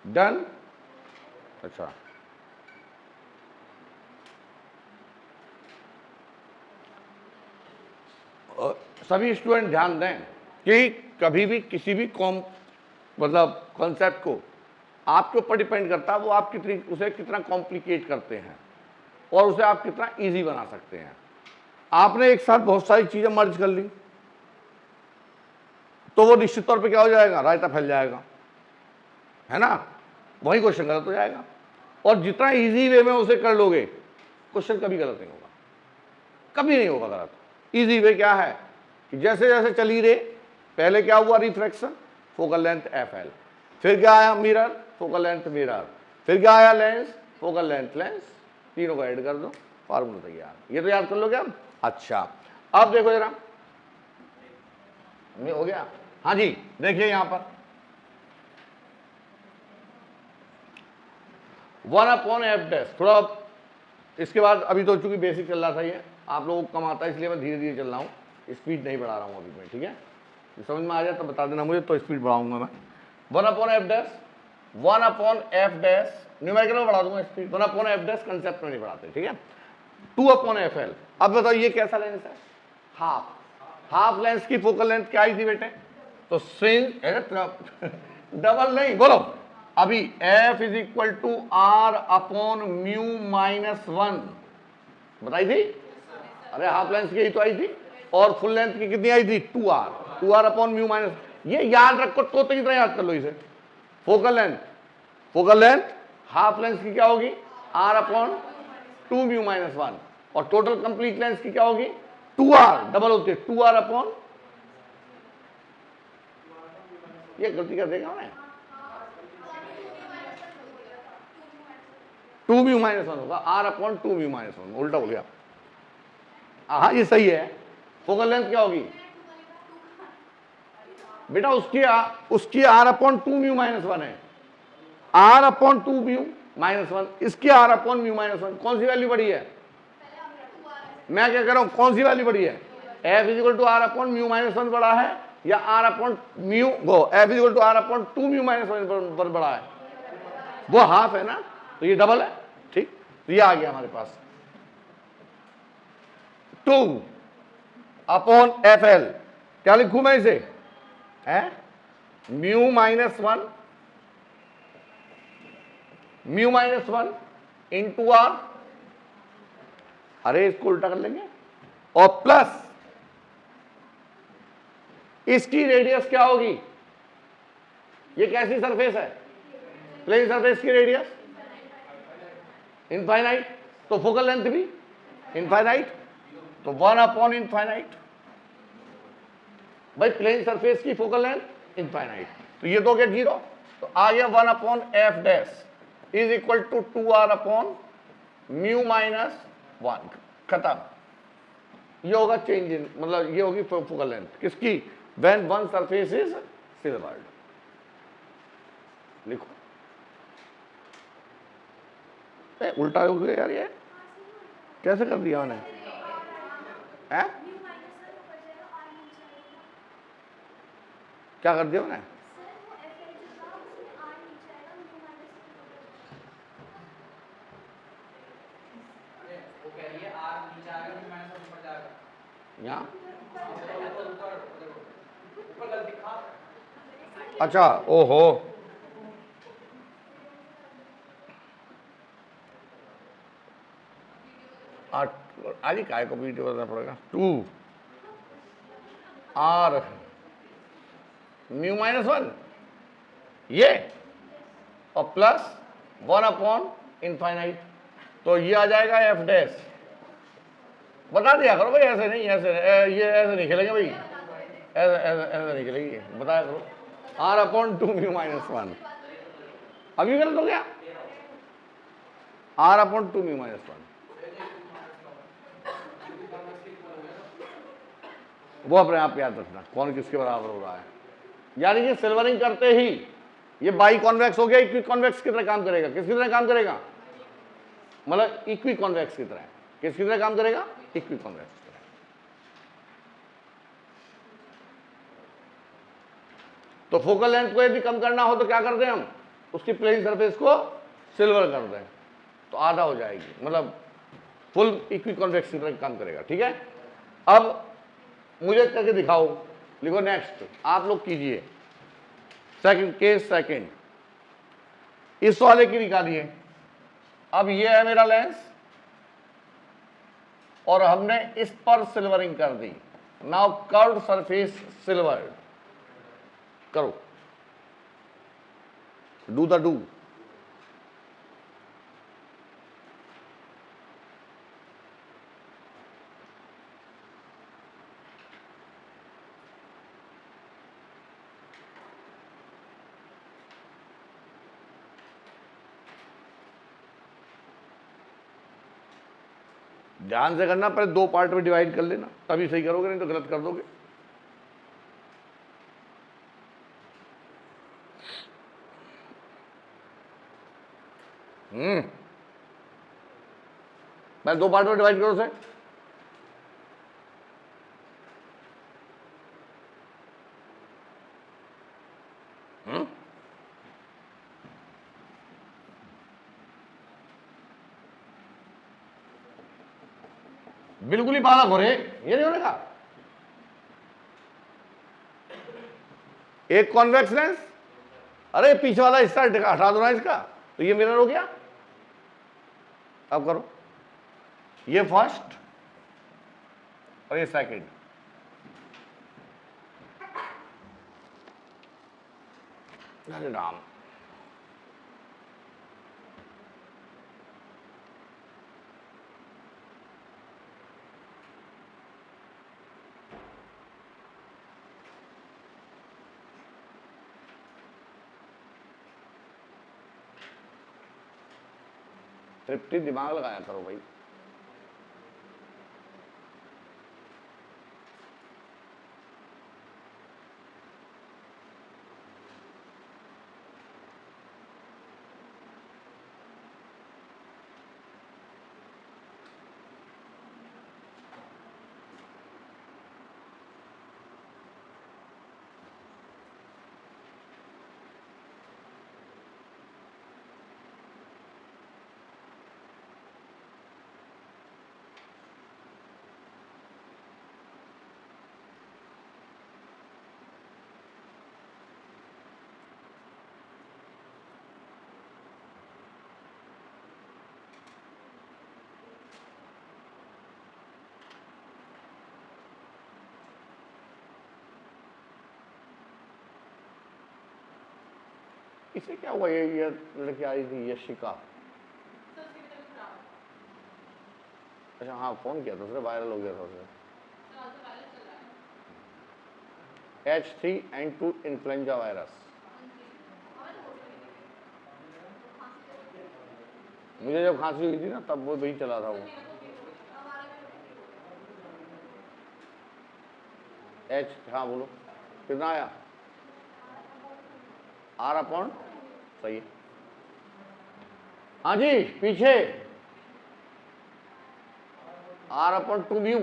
डन। अच्छा, सभी स्टूडेंट ध्यान दें कि कभी भी किसी भी मतलब कॉन्सेप्ट को आपके ऊपर डिपेंड करता है वो आप उसे कितना कॉम्प्लिकेट करते हैं और उसे आप कितना इजी बना सकते हैं। आपने एक साथ बहुत सारी चीजें मर्ज कर ली तो वो निश्चित तौर पे क्या हो जाएगा, रायता फैल जाएगा, है ना, वही क्वेश्चन गलत हो जाएगा। और जितना इजी वे में उसे कर लोगे क्वेश्चन कभी गलत नहीं होगा, कभी नहीं होगा गलत। इजी वे क्या है कि जैसे जैसे चली रहे, पहले क्या हुआ, रिफ्रैक्शन, फोकल लेंथ FL, फिर क्या आया, मिरर, फोकल लेंथ मिरर, फिर क्या आया, लेंस, फोकल लेंथ लेंस, तीनों को ऐड कर दो, फार्मूला तैयार। ये तो याद कर लोगे आप। अच्छा, अब देखो जरा, ये हो गया। हाँ जी, देखिए यहां पर 1/f', थोड़ा इसके बाद अभी तो चूंकि बेसिक चल रहा था, ये आप लोगों को कम आता है इसलिए मैं धीरे धीरे चल रहा हूँ, स्पीड नहीं बढ़ा रहा हूँ अभी मैं, ठीक है। समझ में आ जाए तो बता देना मुझे, तो स्पीड बढ़ाऊंगा मैं। 1/f', न्यूमेरिकल में बढ़ा दूंगा स्पीड, 1/f' कंसेप्ट में नहीं बढ़ाते, ठीक है। 2/fl। अब बताओ ये कैसा लेंस है, हाफ लेंस की फोकल लेंथ क्या आई थी बेटे, तो सिंस डबल नहीं, बोलो अभी f = r/μ-1 बताई थी। अरे हाफ लेंथ की तो आई थी, और फुल लेंथ की कितनी आई थी, 2r/μ-, ये याद रखो, तो कितना याद कर लो इसे। फोकल लेंथ हाफ लेंथ की क्या होगी, r/2μ-1, और टोटल कंप्लीट लेंथ की क्या होगी, 2r, डबल होती है 2r/, ये गलती कर देगा मैं, 2μ-1 होगा, r/2μ-1, उल्टा हो गया। हाँ ये सही है। फोकल लेंथ क्या होगी बेटा, उसकी r/2μ-1 है, r/2μ-1, इसकी r/μ-1, कौन सी वैल्यू बड़ी है, मैं क्या कर रहा हूं, कौन सी वैल्यू बड़ी है, f = r/μ-1 बड़ा है या f = r/2μ-1 बड़ा है, वो हाफ है ना, तो ये डबल है, ठीक। तो ये आ गया हमारे पास 2/fl, क्या लिखूं मैं इसे, है μ-1 इंटू r, अरे इसको उल्टा कर लेंगे, और प्लस इसकी रेडियस क्या होगी, ये कैसी सरफेस है, प्लेन सरफेस की रेडियस इनफाइनाइट, तो फोकल लेंथ भी इनफाइनाइट, तो 1/∞, भाई प्लेन सरफेस की फोकल लेंथ इनफाइनाइट, तो ये तो क्या 0, तो आ गया 1/f' = 2r/μ-1, खत्म। ये होगा चेंज इन, मतलब ये होगी फोकल लेंथ किसकी, when one surface is silvered. लिखो, उल्टा हो गया यार, ये कैसे कर दिया मैंने, है क्या कर दिया मैंने, यहाँ अच्छा, ओहो, आज ही काय को वीडियो बताना पड़ेगा, 2r/μ-1 ये, और प्लस 1/∞, तो ये आ जाएगा f', बता दिया करो भाई, ऐसे नहीं, ये ऐसे नहीं खेलेंगे भाई, ऐसे नहीं खेलेंगे, बताया करो, r/2μ-1, अभी गलत हो गया, r/2μ-1, वो अपने आप याद रखना कौन किसके बराबर हो रहा है। यानी कि सिल्वरिंग करते ही ये बाई कॉन्वेक्स हो गया, इक्वी कॉन्वेक्स की तरह काम करेगा, किसकी तरह काम करेगा, मतलब इक्वी कॉन्वेक्स की तरह, किसकी तरह काम करेगा? इक्विकॉन्वेक्स। तो फोकल लेंथ को यदि कम करना हो तो क्या करते हैं हम? उसकी प्लेन सरफेस को सिल्वर कर दें तो आधा हो जाएगी, मतलब फुल इक्विकॉन्वेक्स की तरह काम करेगा। ठीक है, अब मुझे करके दिखाओ, लिखो नेक्स्ट, आप लोग कीजिए। सेकंड केस, सेकंड इस वाले की निकालिए। अब ये है मेरा लेंस और हमने इस पर सिल्वरिंग कर दी। नाउ कर्व्ड सरफेस सिल्वर्ड करो, डू द डू। ध्यान से करना, पहले दो पार्ट में डिवाइड कर लेना, तभी सही करोगे, नहीं तो गलत कर दोगे। पहले दो पार्ट में डिवाइड करो से। बिल्कुल ही बालक हो रहे, ये नहीं होने का। एक कॉन्वेक्स लेंस, अरे पीछे वाला हिस्सा हटा दो ना इसका, तो ये मिरर हो गया। अब करो, ये फर्स्ट और ये सेकंड। अरे राम, तृप्ति दिमाग लगाया करो भाई। इसे क्या हुआ? ये लड़की आई थी यशिका। अच्छा हाँ, फोन किया था उसने, वायरल हो गया था उसने। H3N2 influenza virus. मुझे जब खांसी हुई थी ना तब वो वही चला था वो। हाँ बोलो, कितना आया? R/, सही है। हाँ जी, पीछे R/2 म्यू,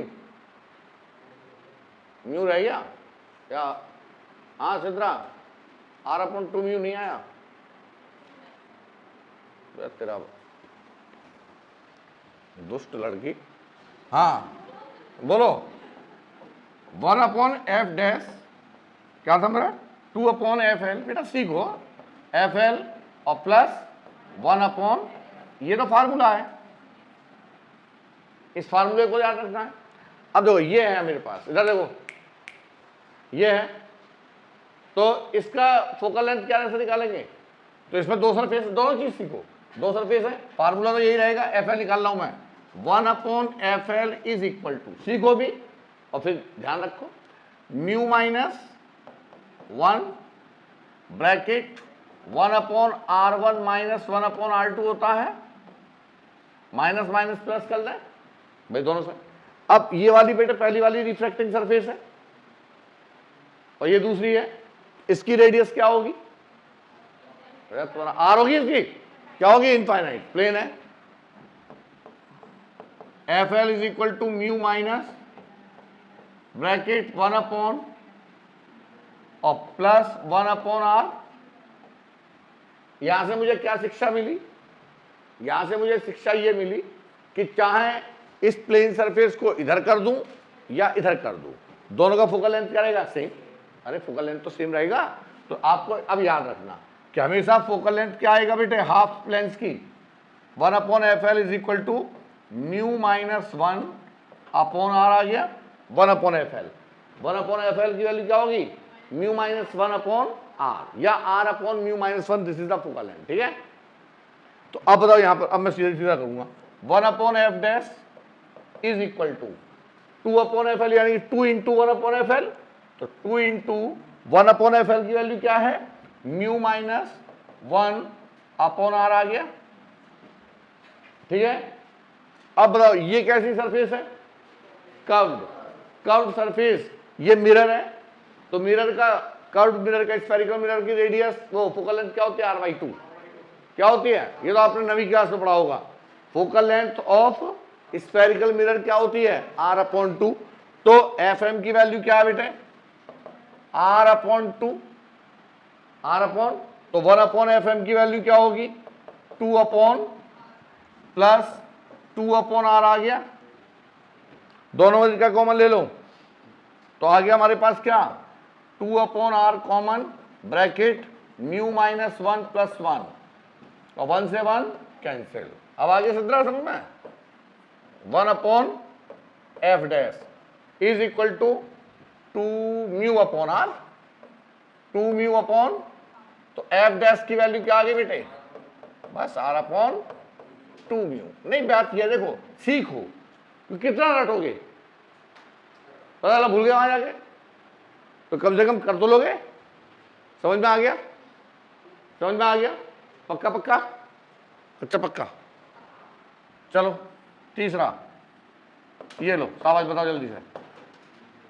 म्यू रह गया क्या? हाँ सिद्रा, R/2 म्यू नहीं आया तेरा दुष्ट लड़की। हाँ बोलो, 1/f डैश क्या था मेरा? 2/FL। बेटा सीखो, FL और प्लस 1/, ये तो फार्मूला है, इस फार्मूले को याद रखना है। अब देखो ये है मेरे पास, इधर देखो ये है, तो इसका फोकल लेंथ क्या से निकालेंगे? तो इसमें दो सरफेस, दोनों चीज सीखो, दो सरफेस है, फार्मूला तो यही रहेगा, FL निकाल रहा हूं मैं, 1/FL इज इक्वल टू, सीखो भी और फिर ध्यान रखो, mu minus 1 bracket 1/R1 minus 1/R2 होता है, माइनस माइनस प्लस कर लें भाई दोनों से। अब ये वाली बेटे पहली वाली रिफ्रैक्टिंग सरफेस है और ये दूसरी है, इसकी रेडियस क्या होगी? R होगी, इसकी क्या होगी? इनफाइनाइट, प्लेन है, F L is equal to mu minus bracket 1 upon R plus 1 upon R. यहां से मुझे क्या शिक्षा मिली? यहां से मुझे शिक्षा ये मिली कि चाहे इस प्लेन सरफेस को इधर कर दूं या इधर कर दूं, दोनों का फोकल लेंथ क्या रहेगा? सेम। अरे फोकल लेंथ तो सेम रहेगा। तो आपको अब याद रखना कि हमेशा फोकल लेंथ क्या आएगा बेटे? हाफ लेंथ की 1 upon F L is equal to mu minus 1 upon R आ गया 1 upon F L. 1 upon F L की वैल्यू क्या होगी? म्यू माइनस 1 अपॉन आर या R upon mu minus 1। This is the focal length. ठीक है, तो अब बताओ यहां पर, अब मैं सीधा सीधा करूंगा 1 upon F dash is equal to 2 upon F L, यानी 2 इंटू 1 अपॉन एफ एल। तो 2 इंटू 1 अपॉन एफ एल की वैल्यू क्या है? म्यू माइनस 1 अपॉन आर आ गया। ठीक है, अब बताओ ये कैसी सरफेस है? कर्व्ड। कर्व्ड सरफेस, ये मिरर है। तो मिरर का, कर्व्ड मिरर का, स्फेरिकल मिरर की रेडियस, वो फोकल लेंथ क्या होती है? r/2। क्या होती है? ये तो आपने 9वीं क्लास में पढ़ा होगा। Focal length of spherical mirror क्या होती है? r/2। तो एफ एम की वैल्यू क्या है बेटे? r/2। r अपॉन, तो 1 अपॉन एफ एम की वैल्यू क्या होगी? 2 अपॉन प्लस 2 अपॉन आर आ गया। दोनों में का कॉमन ले लो तो आ गया हमारे पास क्या? 2 upon R common bracket mu minus 1 plus 1 और 1 से 1 कैंसिल। अब आगे समझ में 1 upon F dash is equal to 2 mu upon R, 2 mu upon, तो एफ डैश की वैल्यू क्या आ गई बेटे? बस आर अपॉन 2 म्यू। नहीं बात किया, देखो सीखो, कितना रटोगे? पता चला भूल गया वहां जाके, तो कम से कम कर तो लोगे। समझ में आ गया? समझ में आ गया? पक्का पक्का? कच्चा पक्का? चलो तीसरा ये लो, शाबाश, बताओ जल्दी से।